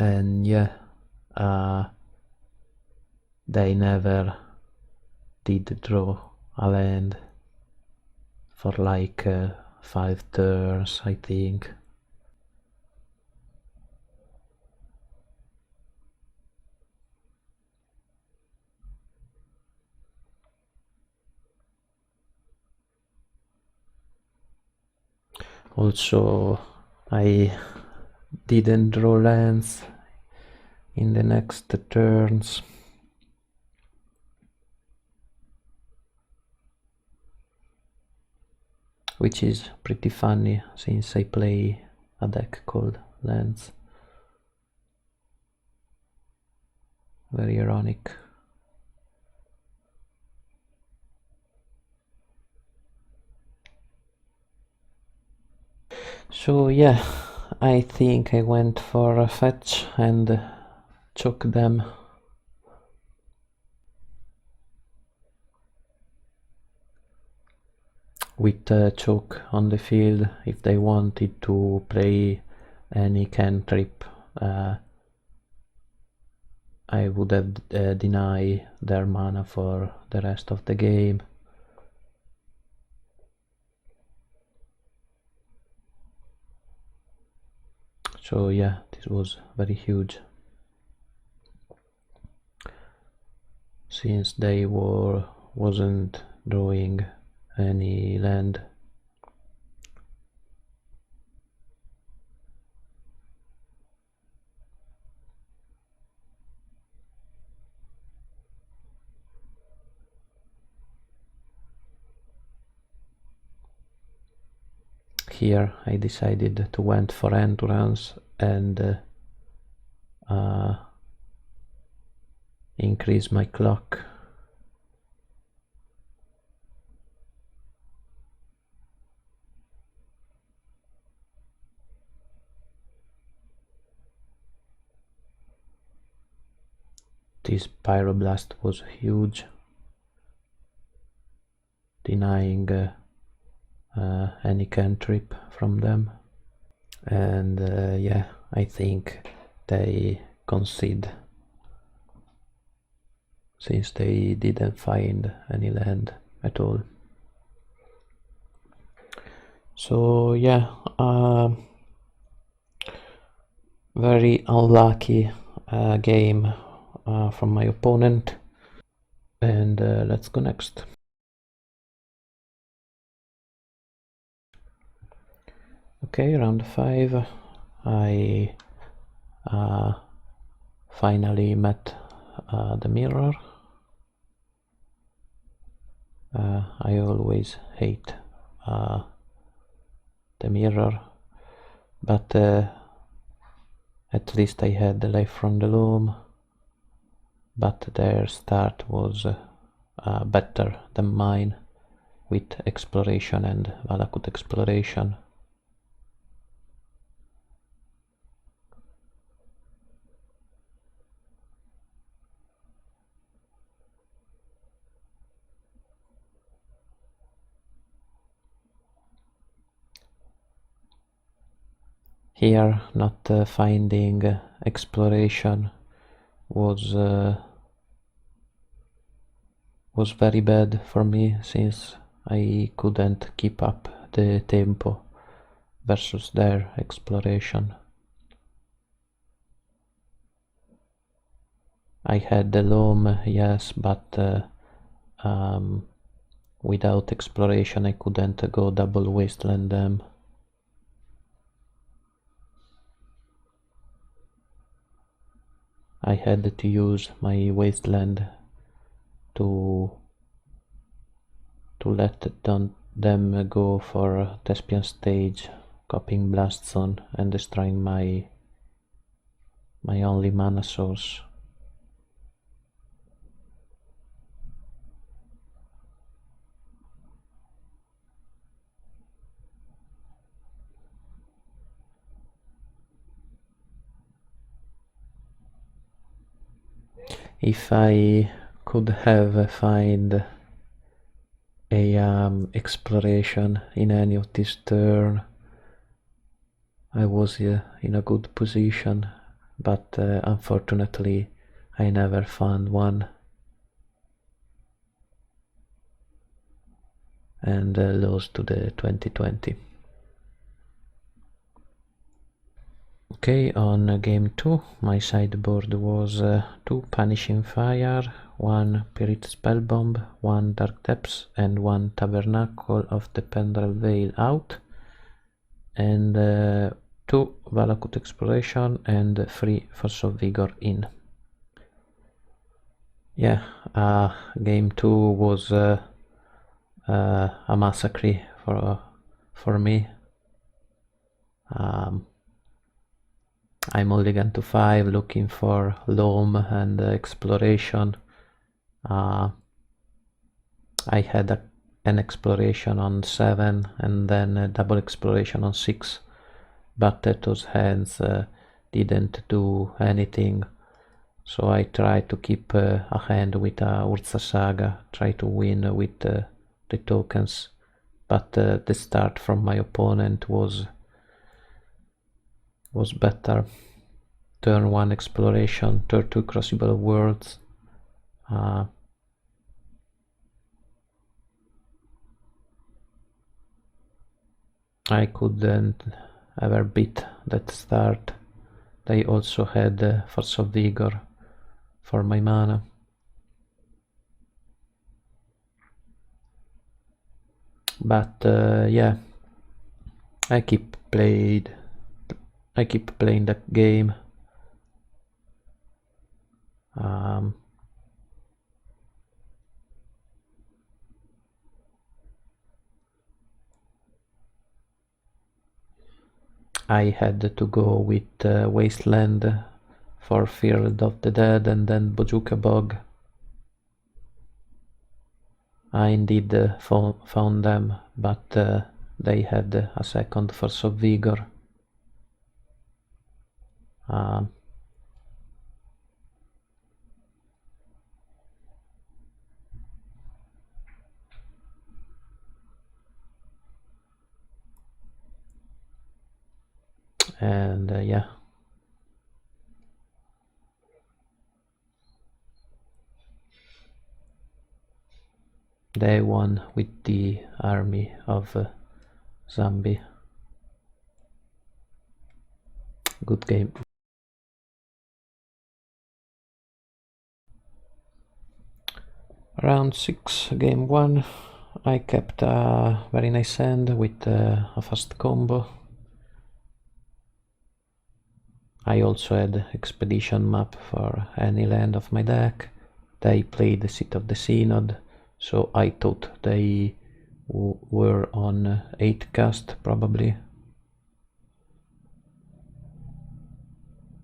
And yeah, they never did draw a land for like 5 turns, I think. Also, I didn't draw lands in the next turns. Which is pretty funny since I play a deck called Lands. Very ironic. So yeah, I think I went for a fetch and choke them. With choke on the field, if they wanted to play any cantrip, I would have denied their mana for the rest of the game. So yeah, this was very huge. Since they wasn't drawing any land. Here I decided to went for endurance and increase my clock. This pyroblast was huge, denying any cantrip from them, and yeah, I think they concede since they didn't find any land at all. So yeah, very unlucky game from my opponent, and let's go next. Okay, round 5. I finally met the mirror. I always hate the mirror, but at least I had the life from the loam, but their start was better than mine with exploration and Valakut exploration. Here, not finding exploration was very bad for me, since I couldn't keep up the tempo versus their exploration. I had the loam, yes, but without exploration I couldn't go double wasteland them. I had to use my wasteland to let them go for Thespian stage, copying Blast Zone and destroying my only mana source. If I could have find a exploration in any of this turn, I was in a good position, but unfortunately I never found one. and lost to the 2020. Okay, on game 2 my sideboard was 2 Punishing Fire, 1 Pirate Spellbomb, 1 Dark Depths and 1 Tabernacle of the Pendrell Veil out, and 2 Valakut Exploration and 3 Force of Vigor in. Yeah, game 2 was a massacre for me. I mulligan to 5 looking for Loam and Exploration. I had an Exploration on 7 and then a double Exploration on 6, but those hands didn't do anything, so I tried to keep a hand with a Urza Saga, try to win with the tokens, but the start from my opponent was better. Turn 1 Exploration, turn 2 Crucible of Worlds. I couldn't ever beat that start. They also had Force of Vigor for my mana. But yeah, I keep playing that game. I had to go with Wasteland for Field of the Dead and then Bojuka Bog. I indeed found them, but they had a second Force of Vigor. And yeah, they won with the army of zombie. Good game. Round 6, game 1, I kept a very nice hand with a fast combo. I also had Expedition map for any land of my deck. They played the Seat of the Synod, so I thought they were on 8 cast probably.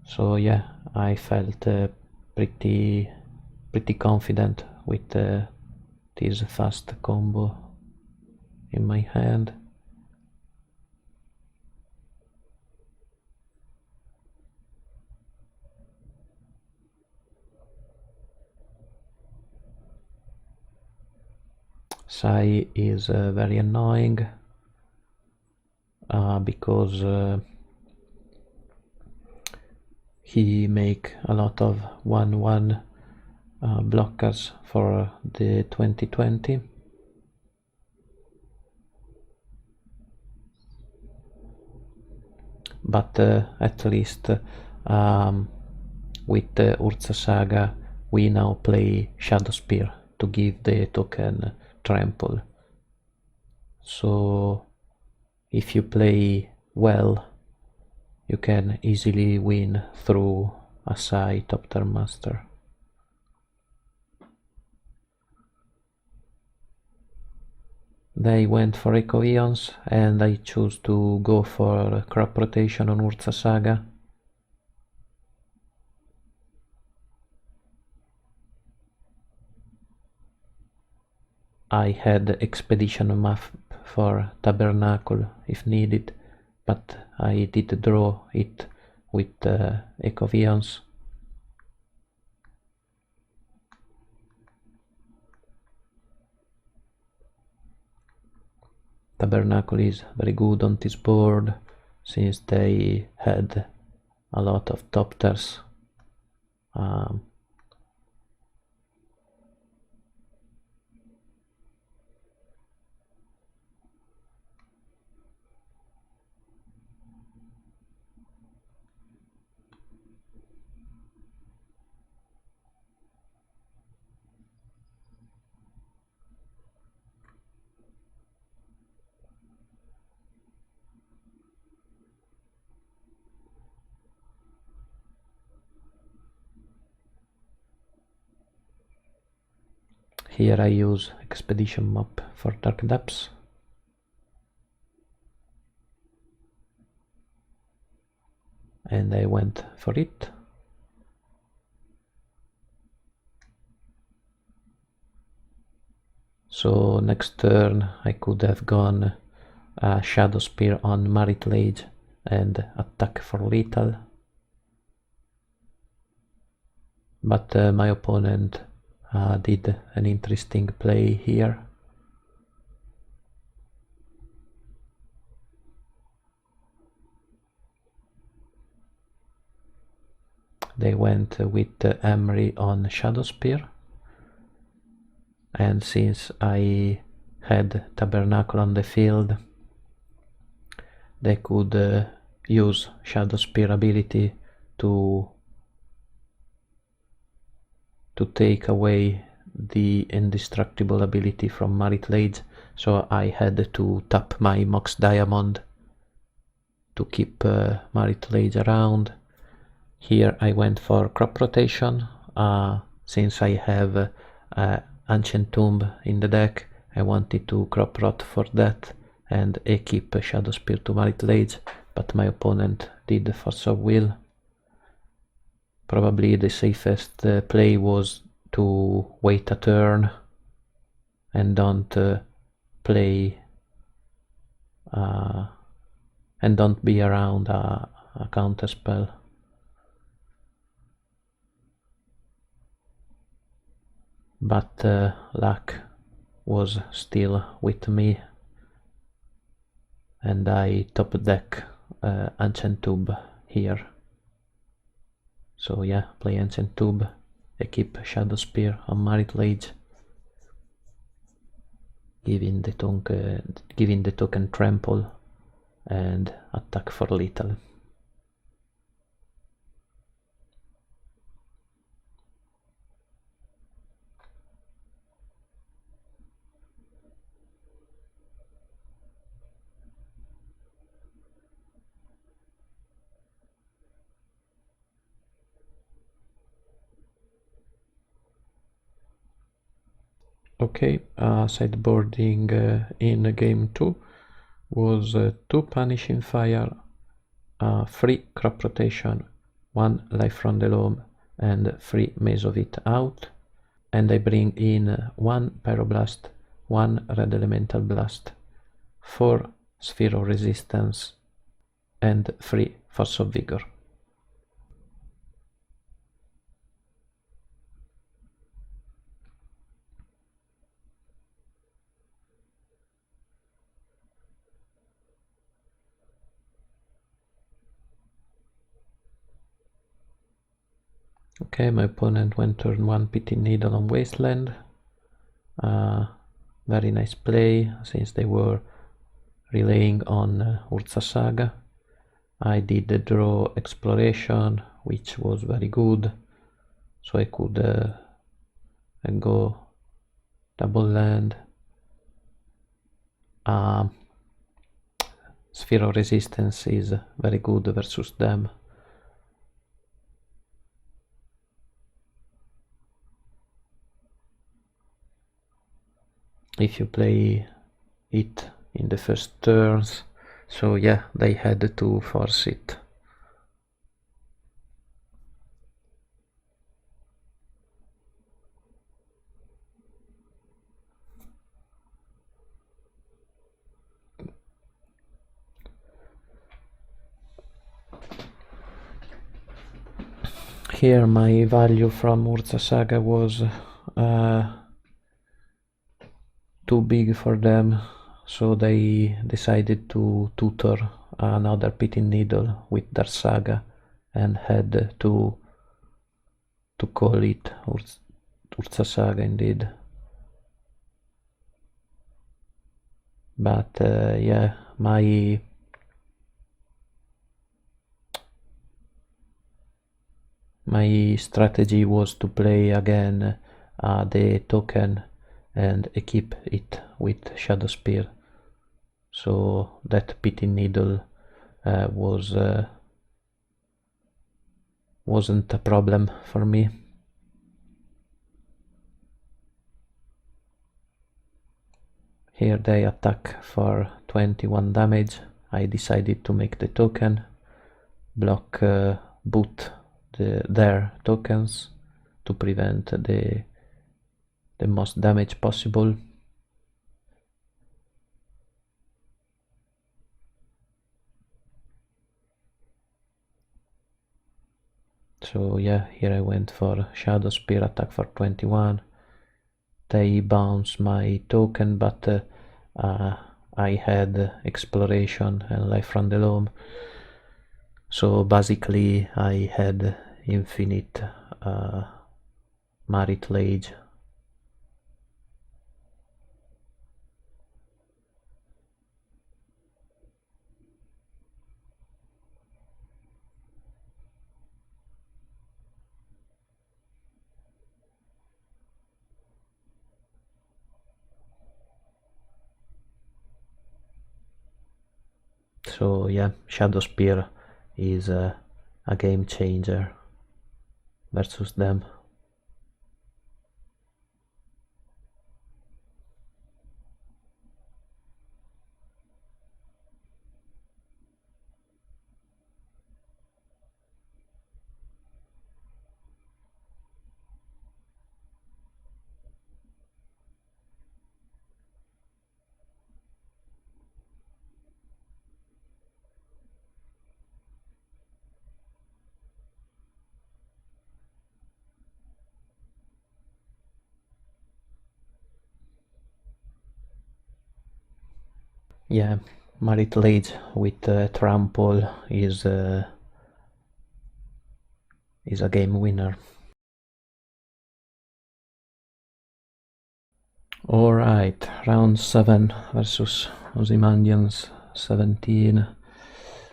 So yeah, I felt pretty confident with this fast combo in my hand. Sai is very annoying because he make a lot of 1/1 blockers for the 2020. But at least with the Urza Saga we now play Shadow Spear to give the token trample. So if you play well, you can easily win through a Sai Top Tier Master. They went for Echo Eons and I choose to go for crop rotation on Urza Saga. I had Expedition map for Tabernacle if needed, but I did draw it with Echo Eons. Tabernacle is very good on this board since they had a lot of top tiers. Here I use Expedition Map for Dark Depths. And I went for it. So next turn I could have gone Shadow Spear on Marit Lage and attack for lethal. But my opponent did an interesting play here. They went with Emery on Shadow Spear, and since I had Tabernacle on the field, they could use Shadow Spear ability to take away the indestructible ability from Marit Lage, so I had to tap my Mox Diamond to keep Marit Lage around. Here I went for crop rotation. Since I have Ancient Tomb in the deck, I wanted to crop rot for that and equip Shadow Spear to Marit Lage, but my opponent did Force of Will. Probably the safest play was to wait a turn and don't play and don't be around a counter spell. But luck was still with me, and I top deck Ancient Tube here. So yeah, play Ancient Tube, equip Shadow Spear on Marit Lage, giving the token Trample, and attack for lethal. Okay, sideboarding in game 2 was 2 Punishing Fire, 3 Crop Rotation, 1 Life from the Loam, and 3 Maze of It out. And I bring in 1 Pyroblast, 1 Red Elemental Blast, 4 Sphere of Resistance, and 3 Force of Vigor. Okay, my opponent went turn 1 Pity Needle on Wasteland. Very nice play, since they were relying on Urza Saga. I did the draw Exploration, which was very good, so I could go double land. Sphere of Resistance is very good versus them. If you play it in the first turns, so yeah, they had to force it. Here my value from Urza Saga was too big for them, so they decided to tutor another Pity Needle with their Saga and had to call it Urza Saga indeed. But yeah, my strategy was to play again the token and equip it with Shadow Spear, so that Pity Needle wasn't a problem for me. Here they attack for 21 damage. I decided to make the token, block both their tokens to prevent the most damage possible. So yeah, here I went for Shadow Spear, attack for 21. They bounce my token, but I had Exploration and Life from the Loam. So basically I had infinite Marit Lage. So yeah, Shadow Spear is a game changer versus them. Yeah, Marit Lage with Trample is a game winner. Alright, round 7 versus Ozymandians 17.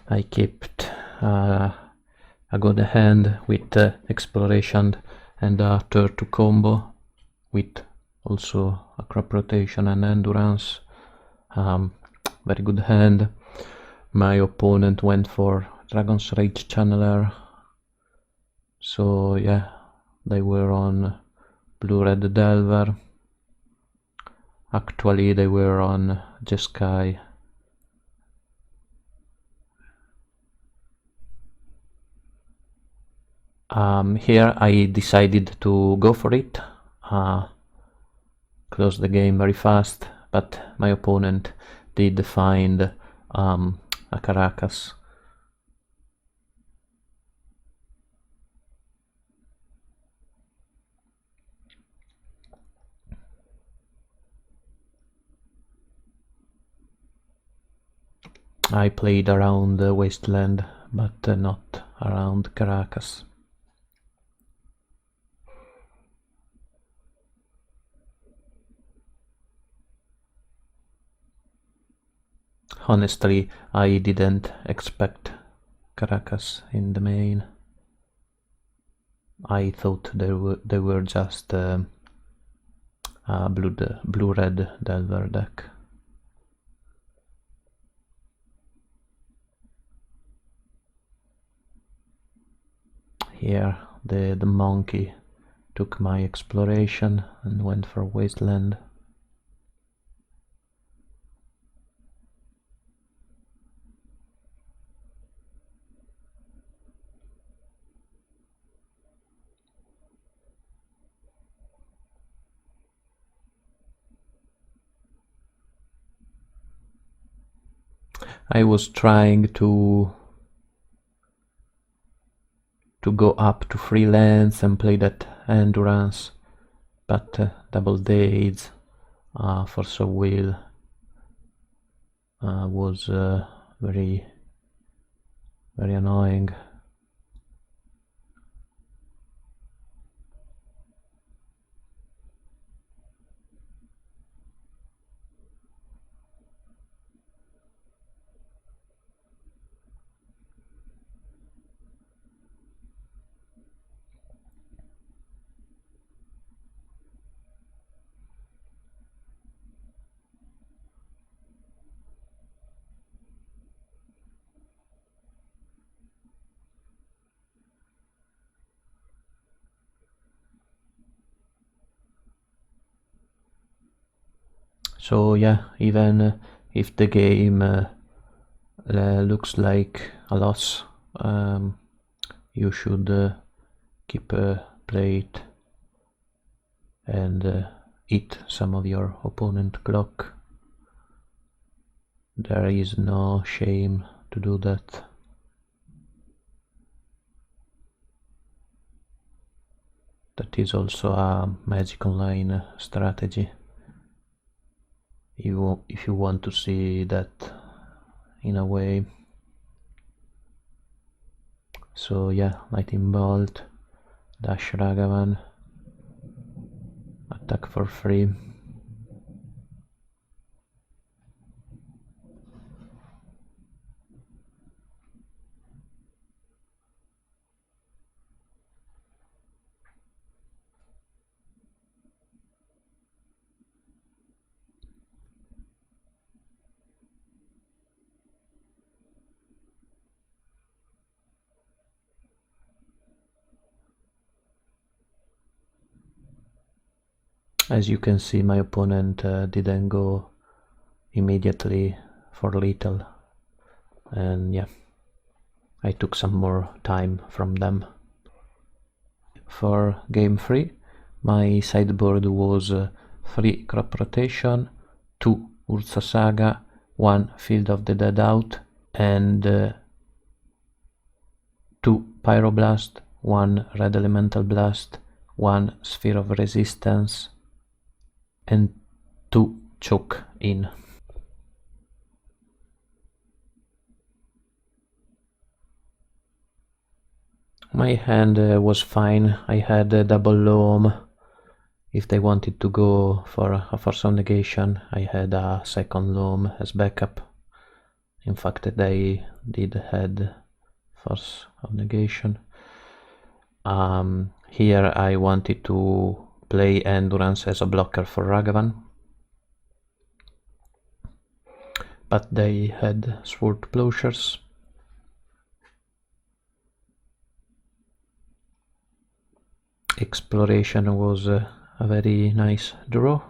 I kept a good hand with Exploration and a turn to combo with also a crop rotation and endurance. Very good hand. My opponent went for Dragon's Rage Channeler. So yeah, they were on Blue-Red Delver. Actually, they were on Jeskai. Here I decided to go for it. Close the game very fast, but my opponent did find a Caracas. I played around the Wasteland, but not around Caracas. Honestly, I didn't expect Caracas in the main. I thought they were just a blue-red Delver deck. Here the monkey took my Exploration and went for Wasteland. I was trying to go up to freelance and play that endurance, but double days for so will was very annoying. So yeah, even if the game looks like a loss, you should keep play it and eat some of your opponent clock. There is no shame to do that. That is also a Magic Online strategy. If you want to see that in a way. So yeah, Lightning Bolt, dash Ragavan, attack for free. As you can see, my opponent didn't go immediately for lethal, and yeah, I took some more time from them. For game 3, my sideboard was 3 crop rotation, 2 Urza Saga, 1 Field of the Dead out, and 2 Pyroblast, 1 Red Elemental Blast, 1 Sphere of Resistance, and 2 Choke in. My hand was fine. I had a double loam. If they wanted to go for a Force of Negation, I had a second loam as backup. In fact, they did had Force of Negation. Here I wanted to play Endurance as a blocker for Ragavan, but they had Sword Plowshares. Exploration was a very nice draw.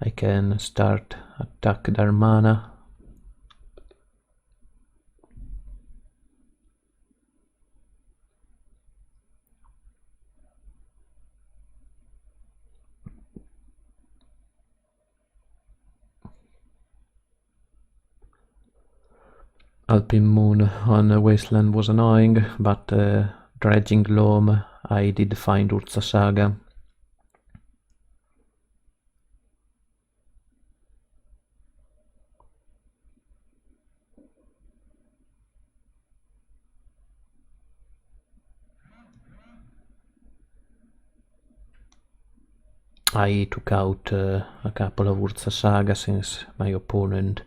I can start attack their mana. Alpine Moon on Wasteland was annoying, but Dredging Loam, I did find Urza Saga. I took out a couple of Urza Saga since my opponent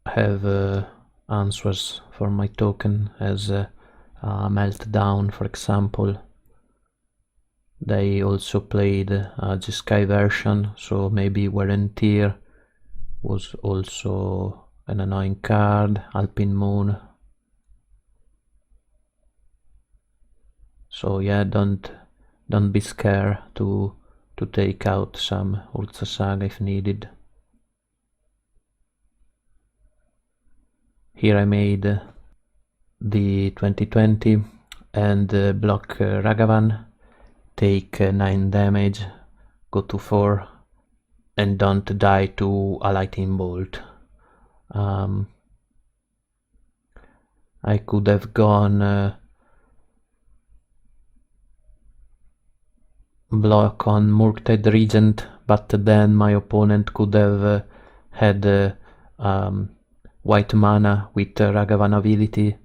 have answers for my token as Meltdown, for example. They also played a Jeskai version, so maybe Warrantier was also an annoying card, Alpine Moon. So yeah, don't be scared to take out some Urza Saga if needed. Here I made the 2020 and block Ragavan, take 9 damage, go to 4, and don't die to a Lightning Bolt. I could have gone block on Murktide Regent, but then my opponent could have had white mana with Ragavan ability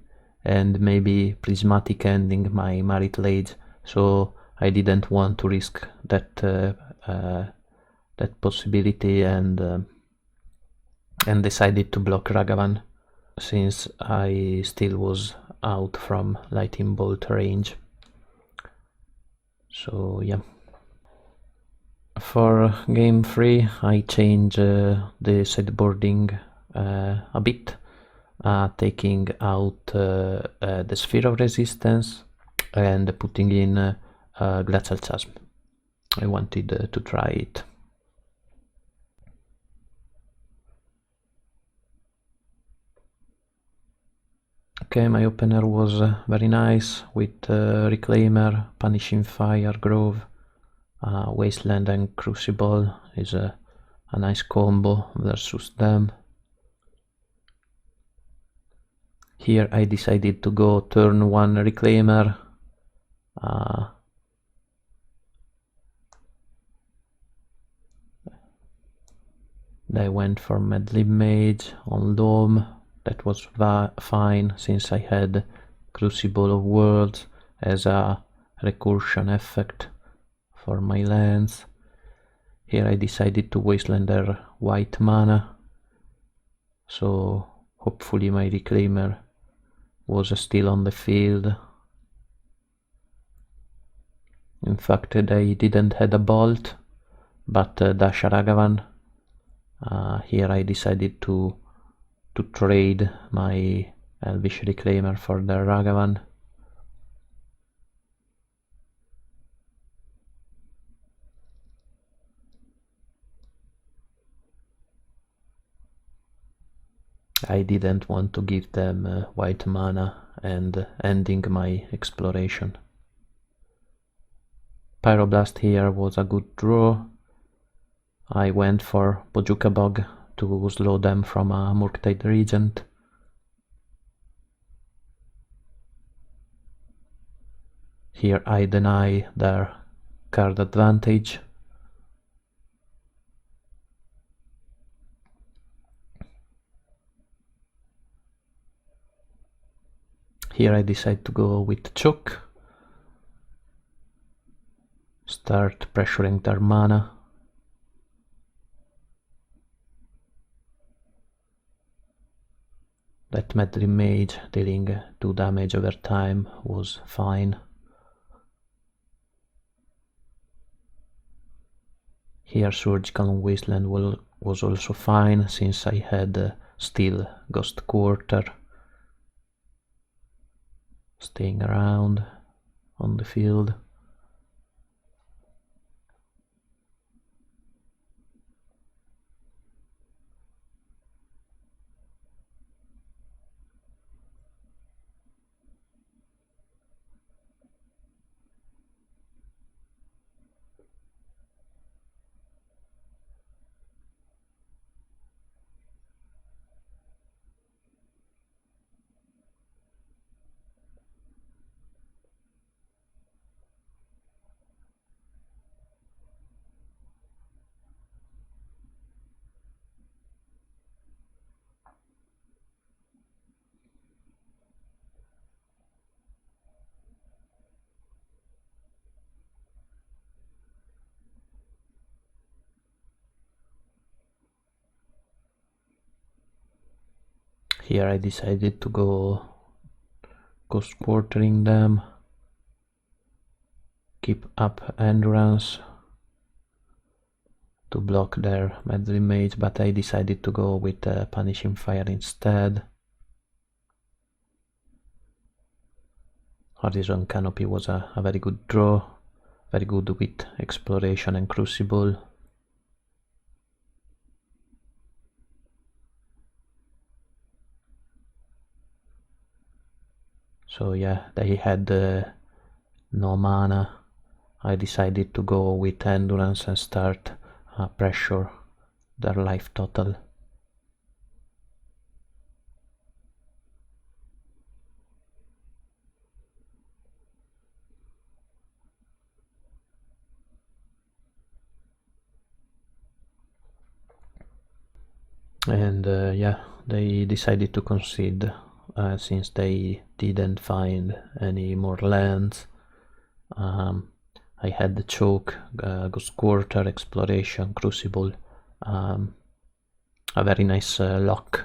and maybe Prismatic ending my Marit Lage, so I didn't want to risk that that possibility and decided to block Ragavan since I still was out from Lightning Bolt range. So yeah. For game 3 I change the sideboarding a bit, taking out the Sphere of Resistance and putting in Glacial Chasm. I wanted to try it. Okay, my opener was very nice with Reclaimer, Punishing Fire, Grove, Wasteland and Crucible is a nice combo versus them. Here I decided to go turn 1 Reclaimer. I went for Medley Mage on Dome. That was fine since I had Crucible of Worlds as a recursion effect for my lands. Here I decided to Wasteland their white mana, so hopefully my Reclaimer was still on the field. In fact, they didn't had a Bolt, but dash Ragavan. Here I decided to trade my Elvish Reclaimer for the Ragavan. I didn't want to give them white mana and ending my exploration. Pyroblast here was a good draw. I went for Bojuka Bog to slow them from a Murktide Regent. Here I deny their card advantage. Here I decide to go with Choke. Start pressuring their mana. That Medley Mage dealing 2 damage over time was fine. Here Surgical Wasteland was also fine since I had still Ghost Quarter staying around on the field. Here I decided to go Ghost Quartering them, keep up Endurance to block their Medley Mage, but I decided to go with Punishing Fire instead. Horizon Canopy was a very good draw, very good with Exploration and Crucible. So yeah, they had no mana. I decided to go with Endurance and start pressure their life total. And yeah, they decided to concede since they didn't find any more lands. I had the Choke, Ghost Quarter, Exploration, Crucible. A very nice lock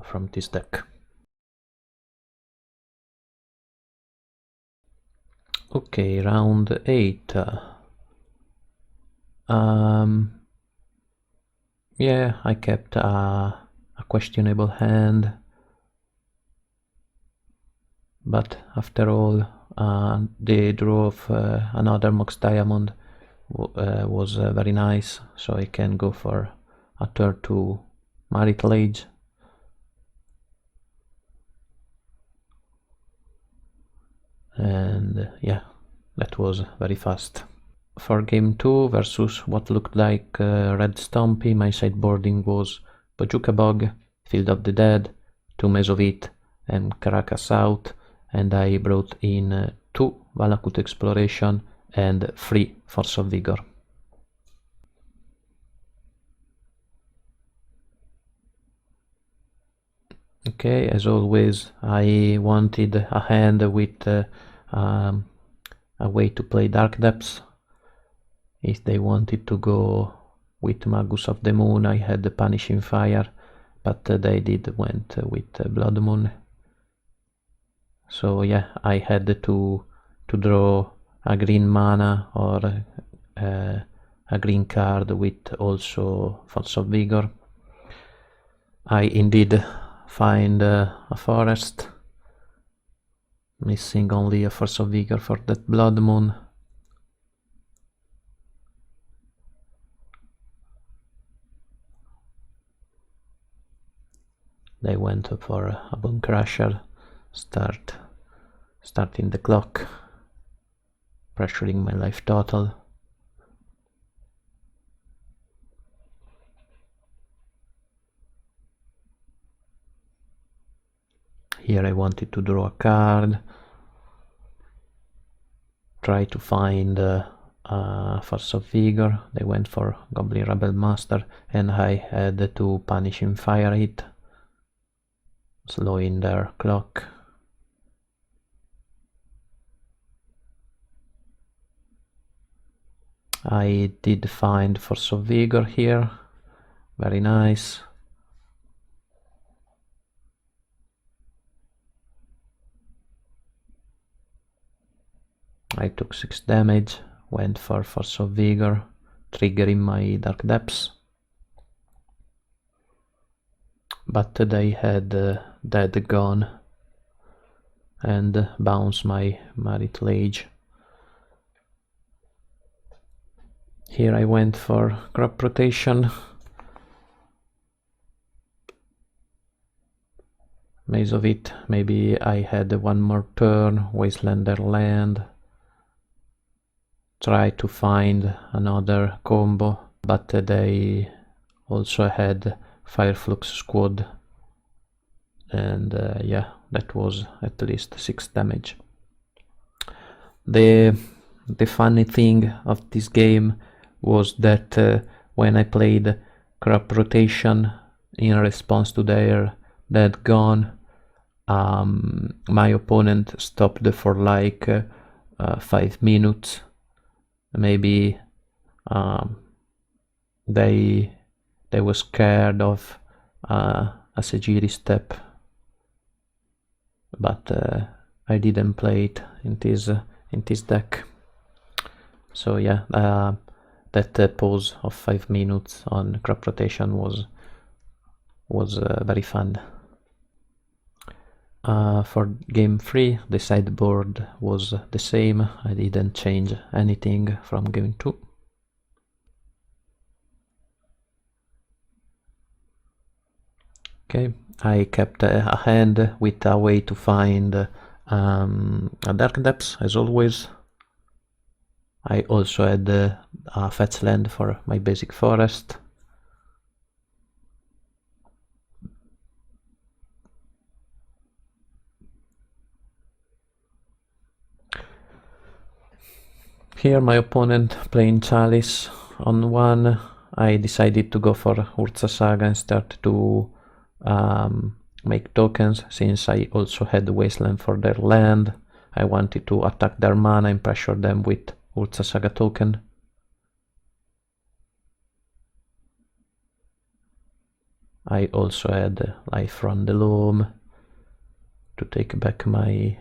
from this deck. Okay, round 8. Yeah, I kept a questionable hand, but after all, the draw of another Mox Diamond was very nice, so I can go for a turn to Marital Age. And yeah, that was very fast. For game 2 versus what looked like Red Stompy, my sideboarding was Bojuka Bog, Field of the Dead, 2 Mesovit and Caracas out, and I brought in 2 Valakut Exploration and 3 Force of Vigor. Okay, as always, I wanted a hand with a way to play Dark Depths. If they wanted to go with Magus of the Moon, I had the Punishing Fire, but they went with Blood Moon. So yeah, I had to draw a green mana or a green card with also Force of Vigor. I indeed find a forest, missing only a Force of Vigor for that Blood Moon. They went for a Bone Crusher, starting the clock, pressuring my life total. Here I wanted to draw a card, try to find Force of Vigor. They went for Goblin Rebel Master, and I had to Punishing Fire it, slowing their clock. I did find Force of Vigor here, very nice. I took 6 damage, went for Force of Vigor, triggering my Dark Depths. But they had Dead Gone and bounce my Marital Age. Here I went for Crop Rotation, Maze of It. Maybe I had one more turn, Wastelander land, try to find another combo, but they also had Fireflux Squad, and yeah, that was at least 6 damage. The funny thing of this game was that when I played Crop Rotation in response to their Dead Gone, my opponent stopped for like 5 minutes. Maybe they were scared of a Segiri step, but I didn't play it in this deck. So yeah, that pause of 5 minutes on Crop Rotation was very fun. For game 3, the sideboard was the same. I didn't change anything from game 2. Okay, I kept a hand with a way to find a Dark Depths, as always. I also had a fetch land for my basic forest. Here my opponent playing Chalice on 1. I decided to go for Urza Saga and start to make tokens, since I also had Wasteland for their land. I wanted to attack their mana and pressure them with Urza Saga token. I also had Life from the Loam to take back my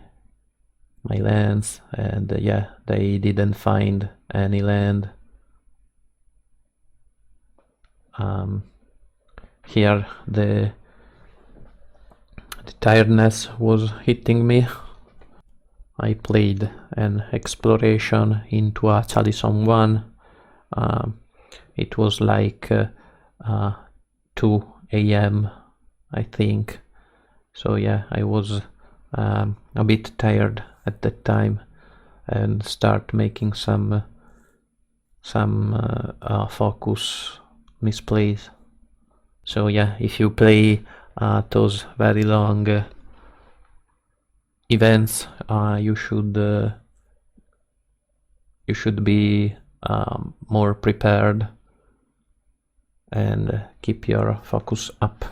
lands, and yeah, they didn't find any land. Here the tiredness was hitting me. I played an Exploration into a Chalice on 1, It was like 2 a.m. I think. So yeah, I was a bit tired at that time and start making some focus misplays. So yeah, if you play those very long events, you should be more prepared and keep your focus up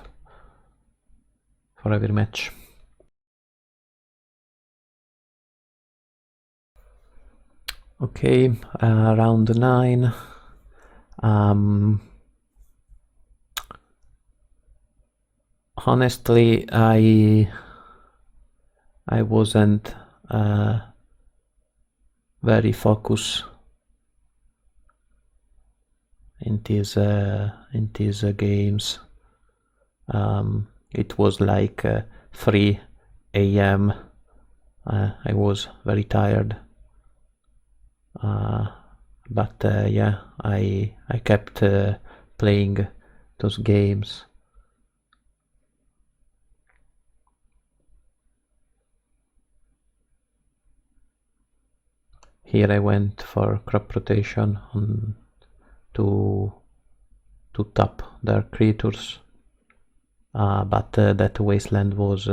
for every match. Okay, round 9. Honestly, I wasn't very focused in these games. It was like 3 a.m. I was very tired, but yeah, I kept playing those games. Here I went for crop rotation to tap their creatures, but that wasteland was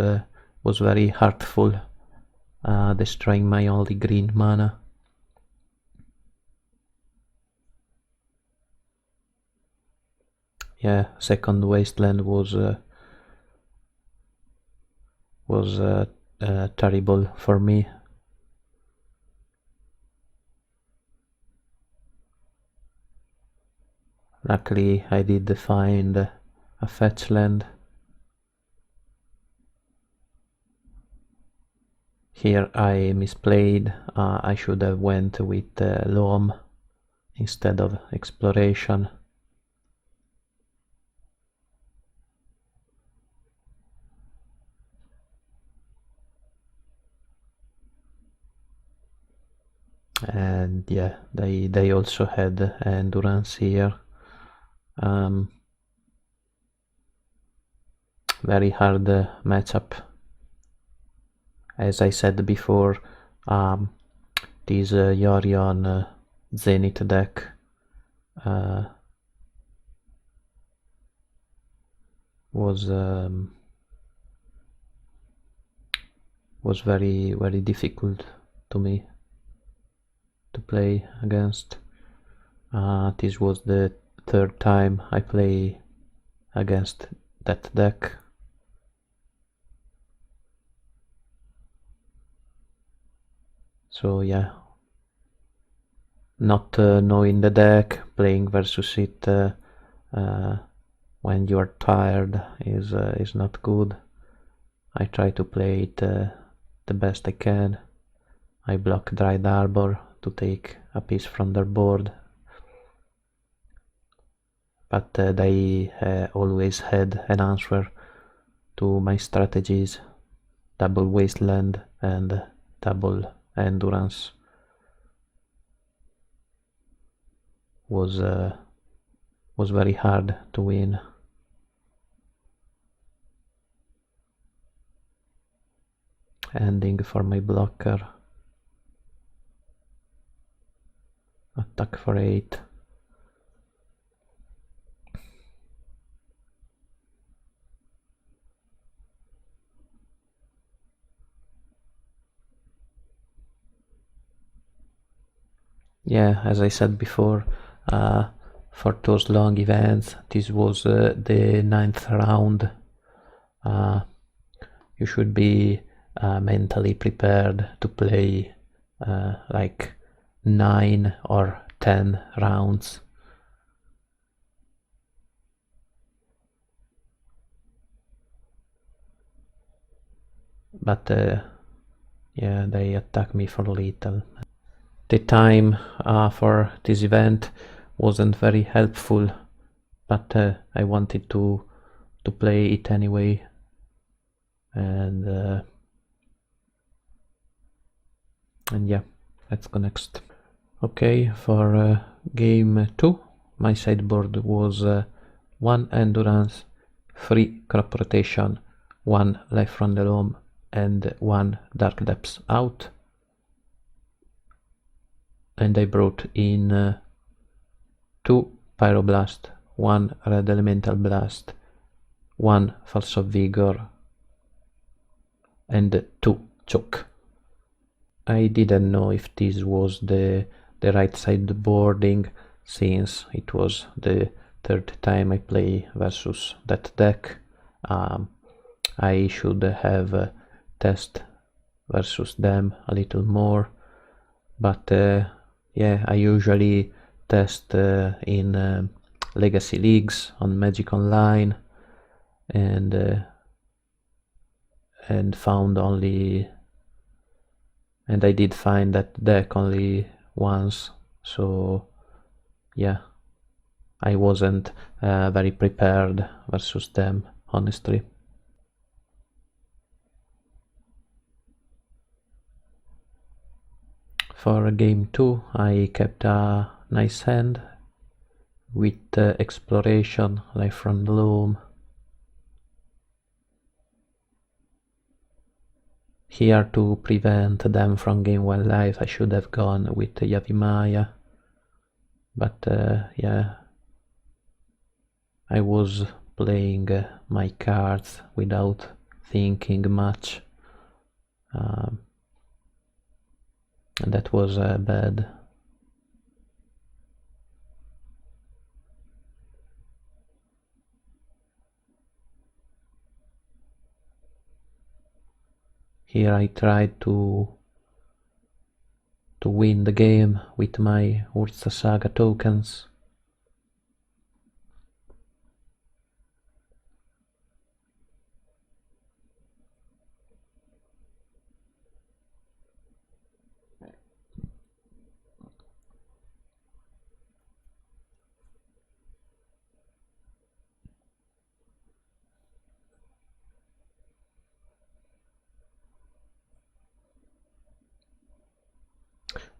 very hurtful, destroying my only green mana. Yeah, second wasteland was terrible for me. Luckily, I did find a fetch land. Here I misplayed. I should have went with Loam instead of exploration. And yeah, they also had endurance here. Very hard matchup. As I said before, this Yorion Zenith deck was very difficult to me to play against. This was the third time I play against that deck. So yeah, not knowing the deck, playing versus it when you are tired is not good. I try to play it the best I can. I block Dried Arbor to take a piece from their board, but they always had an answer to my strategies: double Wasteland and double Endurance. Was very hard to win. Ending for my blocker. Attack for 8. Yeah, as I said before, for those long events, this was the 9th round. You should be mentally prepared to play like 9 or 10 rounds. But yeah, they attack me for little. The time for this event wasn't very helpful, but I wanted to play it anyway, and yeah, let's go next. Okay, for game 2, my sideboard was 1 endurance, 3 crop rotation, 1 life from the loam, and 1 dark depths out. And I brought in 2 pyroblast, 1 red elemental blast, 1 force of vigor, and 2 choke. I didn't know if this was the right sideboarding, since it was the third time I play versus that deck. I should have test versus them a little more, but yeah, I usually test in legacy leagues on Magic Online, and found only, and I did find that deck only once, so yeah, I wasn't very prepared versus them, honestly. For game 2, I kept a nice hand with exploration, life from the loam. Here, to prevent them from gaining 1 life, I should have gone with Yavimaya, but yeah, I was playing my cards without thinking much, and that was bad. Here I tried to win the game with my Urza Saga tokens.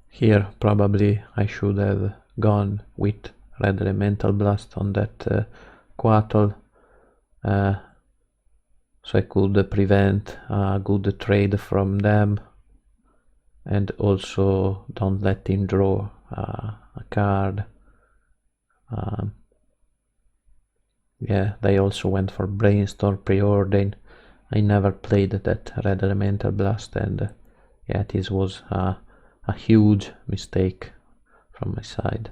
Here probably I should have gone with Red Elemental Blast on that Quattle, so I could prevent a good trade from them, and also don't let him draw a card. Yeah, they also went for Brainstorm Preordain. I never played that Red Elemental Blast, and yeah, this was a huge mistake from my side.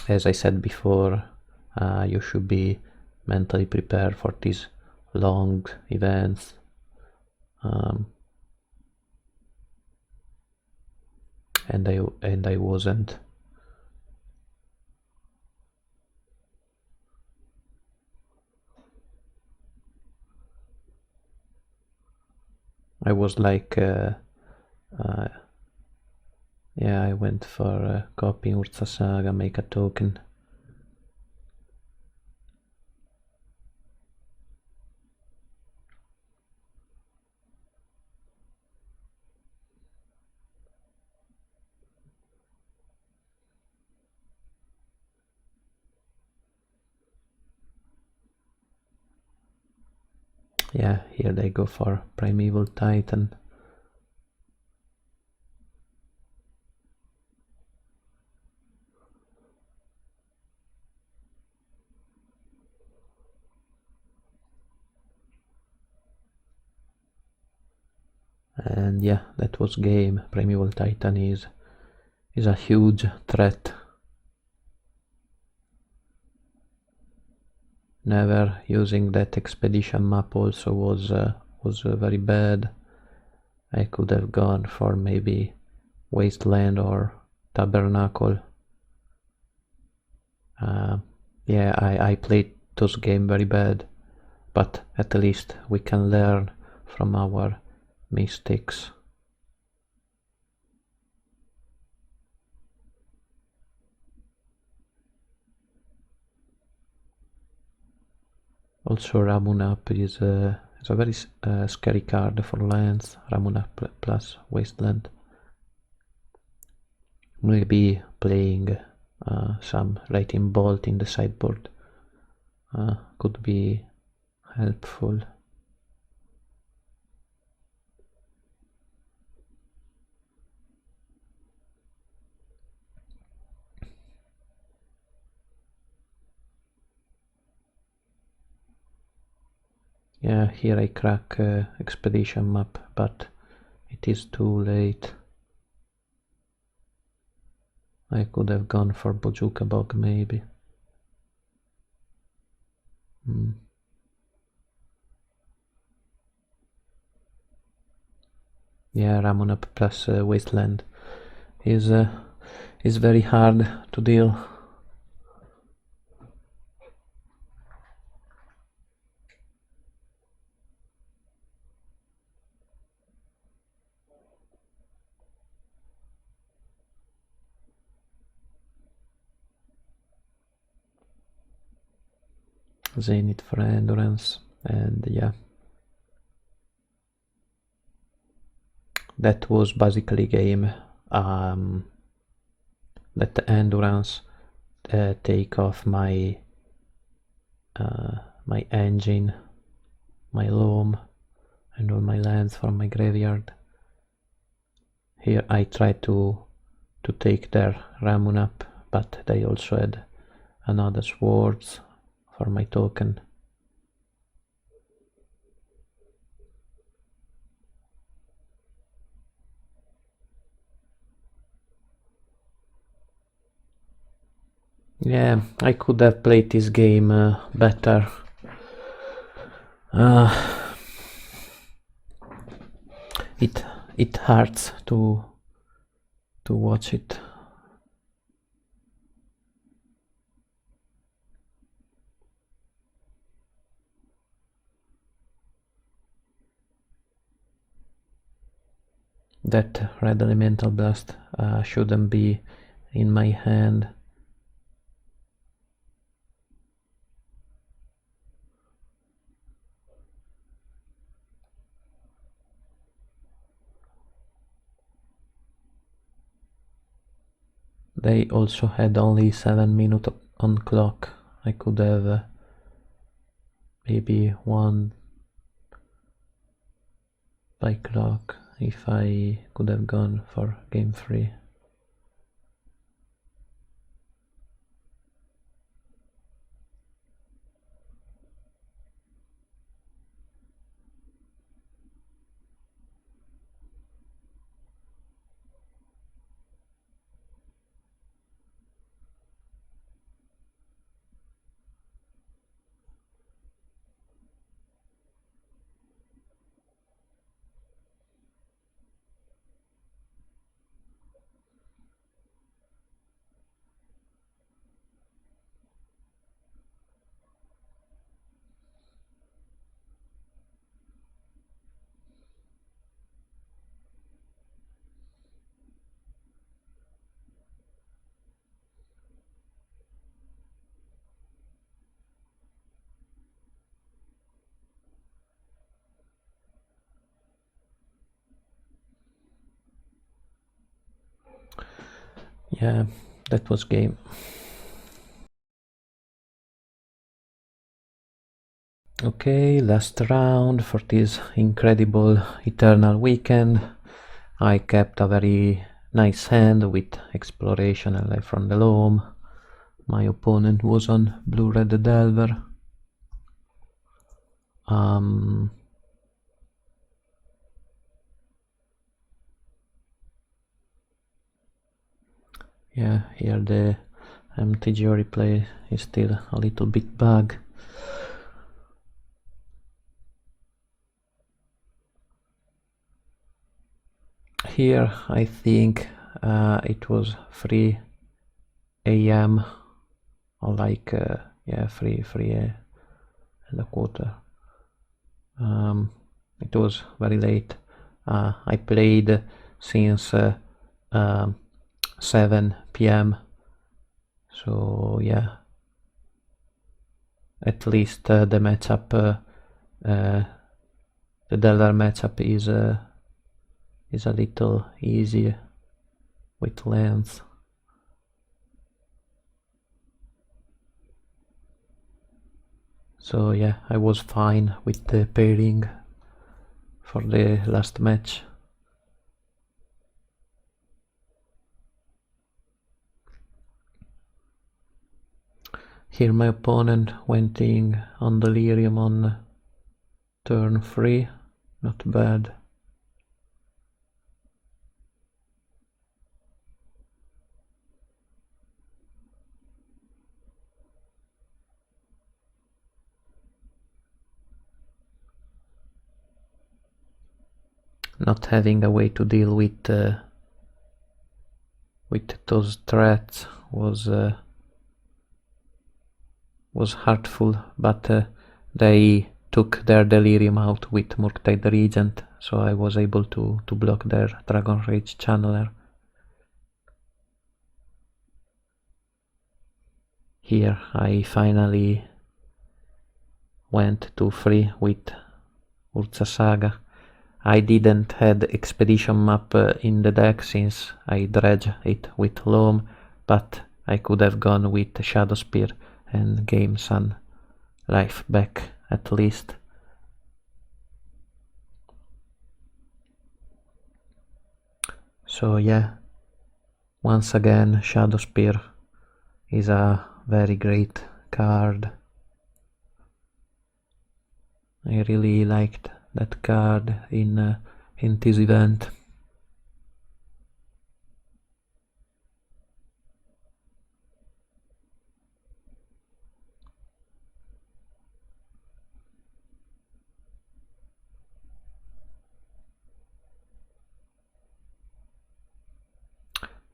As I said before, you should be mentally prepared for these long events. And I wasn't. I was like, yeah, I went for copying Urza Saga, make a token. Yeah, here they go for Primeval Titan. And yeah, that was game. Primeval Titan is a huge threat. Never using that expedition map also was very bad. I could have gone for maybe Wasteland or Tabernacle. Yeah, I played those games very bad, but at least we can learn from our mistakes. Also Ramunap is a very scary card for lands. Ramunap plus Wasteland. Maybe playing some Lightning Bolt in the sideboard could be helpful. Yeah, here I crack Expedition map, but it is too late. I could have gone for Bojuka Bog maybe. Yeah, Ramunap plus Wasteland is very hard to deal. Zenith for endurance, and yeah, that was basically game. Let the endurance take off my my engine, my loam, and all my lands from my graveyard. Here I tried to take their Ramunap, but they also had another swords for my token. Yeah, I could have played this game better. It hurts to watch it. That red elemental blast shouldn't be in my hand. They also had only 7 minutes on clock. I could have maybe won by clock if I could have gone for game 3. Yeah, that was game. Okay, last round for this incredible Eternal Weekend. I kept a very nice hand with Exploration and Life from the Loam. My opponent was on Blue-Red Delver. Yeah, here the MTGO replay is still a little bit bug. Here I think it was 3 AM or like yeah, 3 and a quarter. It was very late. I played since 7 PM, so yeah, at least the matchup, the Delver matchup is a little easier with lands. So yeah, I was fine with the pairing for the last match. Here my opponent went in on Delirium on turn 3, not bad. Not having a way to deal with those threats was hurtful, but they took their Delirium out with Murktide Regent, so I was able to block their Dragon Rage Channeler. Here I finally went to 3 with Urza Saga. I didn't had Expedition map in the deck since I dredged it with Loam, but I could have gone with Shadowspear and gain some life back at least. So yeah, once again Shadowspear is a very great card. I really liked that card in this event.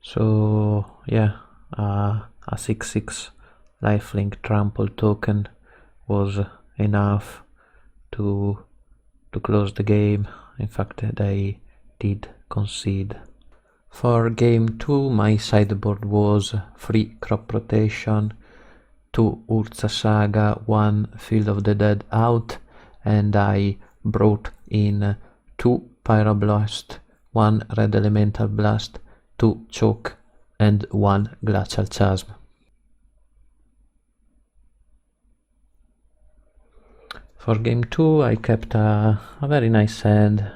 So yeah, a 6/6 lifelink trample token was enough to close the game. In fact, they did concede. For game 2, my sideboard was 3 Crop Rotation, 2 Urza Saga, 1 Field of the Dead out, and I brought in 2 Pyroblast, 1 Red Elemental Blast, 2 Choke, and 1 Glacial Chasm. For game 2 I kept a very nice hand.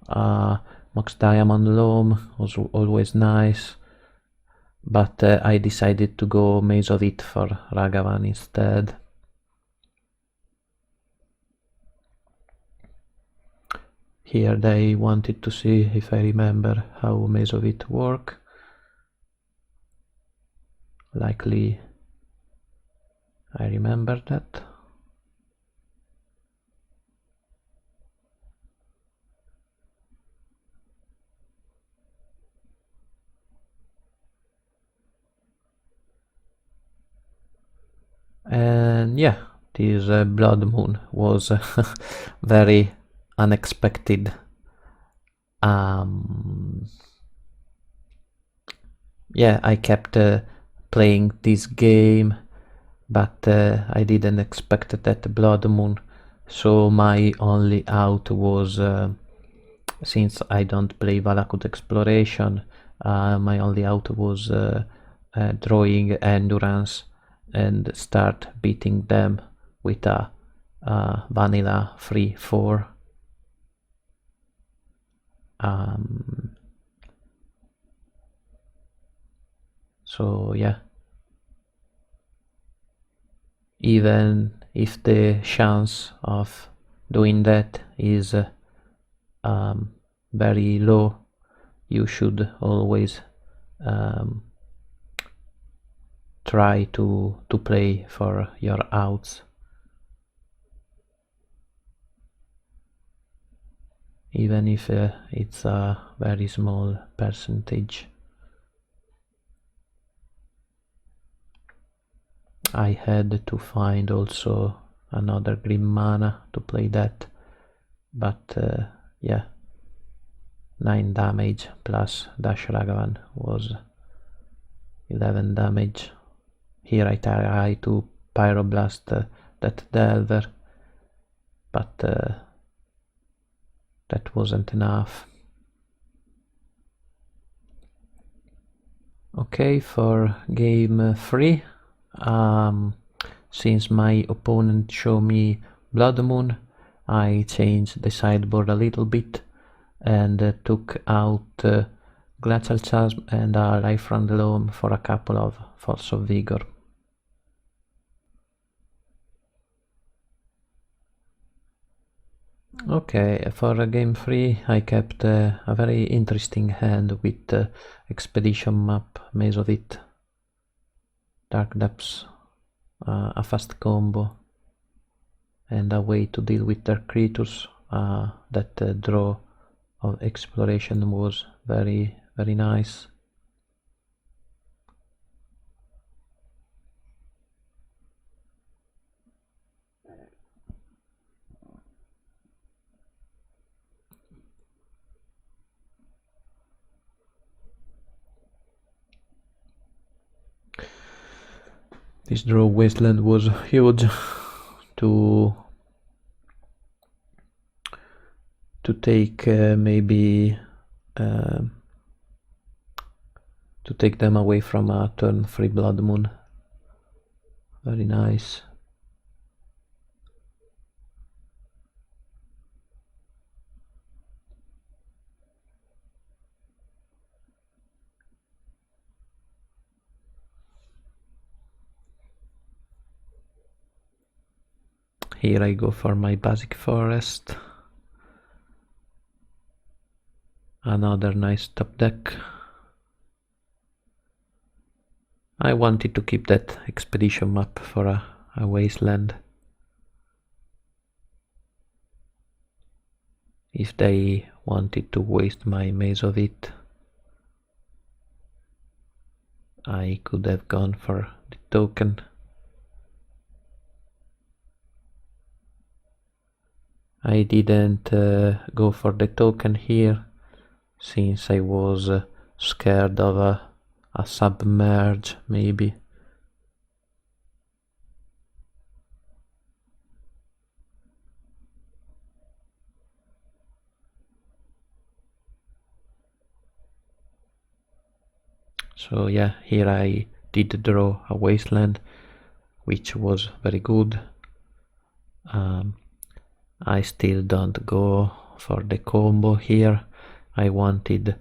Mox Diamond Loam was always nice, but I decided to go Maze of It for Ragavan instead. Here they wanted to see if I remember how Maze of It work. Likely I remember that. And yeah, this Blood Moon was very unexpected. Yeah, I kept playing this game, but I didn't expect that Blood Moon, so my only out was, since I don't play Valakut Exploration, my only out was drawing Endurance and start beating them with a vanilla 3/4. So yeah, even if the chance of doing that is very low, you should always try to play for your outs, even if it's a very small percentage. I had to find also another green mana to play that, but yeah, 9 damage plus Dash Ragavan was 11 damage. Here I try to Pyroblast that Delver, but that wasn't enough. Okay, for game 3, since my opponent showed me Blood Moon, I changed the sideboard a little bit and took out Glacial Chasm and a Life from the Loam for a couple of Force of Vigor. Okay, for game 3 I kept a very interesting hand with Expedition Map, Maze of It, Dark Depths, a fast combo, and a way to deal with their creatures. That draw of exploration was very nice. This draw Wasteland was huge to take maybe to take them away from a turn 3 Blood Moon. Very nice. Here I go for my basic forest. Another nice top deck. I wanted to keep that expedition map for a wasteland. If they wanted to waste my Maze of It, I could have gone for the token. I didn't go for the token here, since I was scared of a submerge, maybe. So yeah, here I did draw a wasteland, which was very good. I still don't go for the combo here. I wanted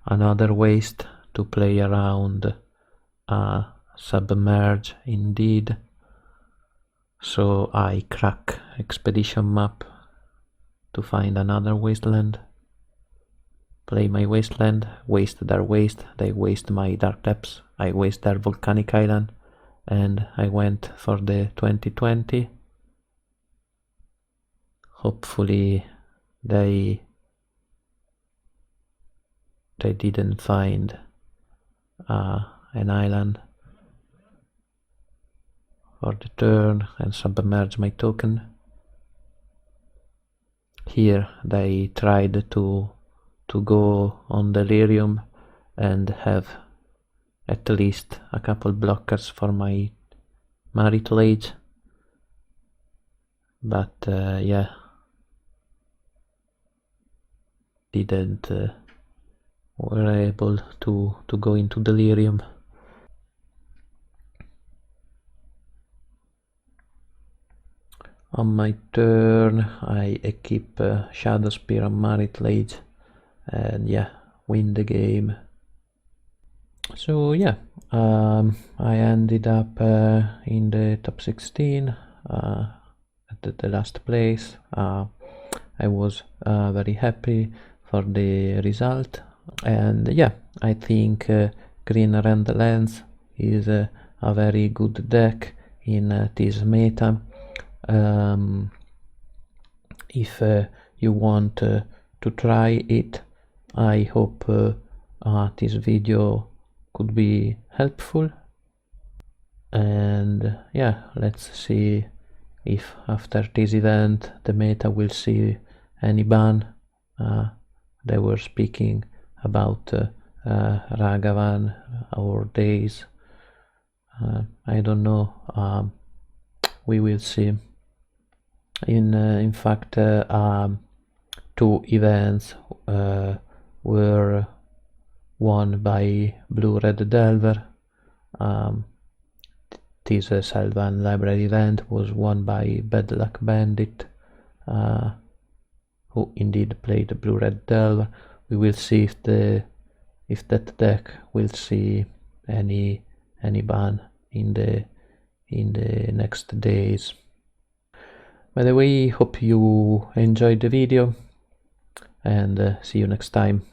another waste to play around submerge indeed. So I crack expedition map to find another wasteland. Play my wasteland, waste their waste, they waste my dark depths, I waste their volcanic island, and I went for the 2020. Hopefully they didn't find an island for the turn and submerge my token. Here they tried to go on Delirium and have at least a couple blockers for my Marital Age, but yeah, didn't were able to go into Delirium. On my turn I equip Shadow Spear on Marital Age and yeah, win the game. So yeah, I ended up in the top 16 at the last place. I was very happy for the result, and yeah, I think Green Rend Lens is a very good deck in this meta. If you want to try it, I hope this video could be helpful, and yeah, let's see if after this event the meta will see any ban. They were speaking about Ragavan or Days. I don't know. we will see. In fact, 2 events were won by Blue-Red Delver. This Sylvan Library event was won by Bad Luck Bandit, who indeed played Blue-Red Delver. We will see if that deck will see any ban in the next days. By the way, hope you enjoyed the video, and see you next time.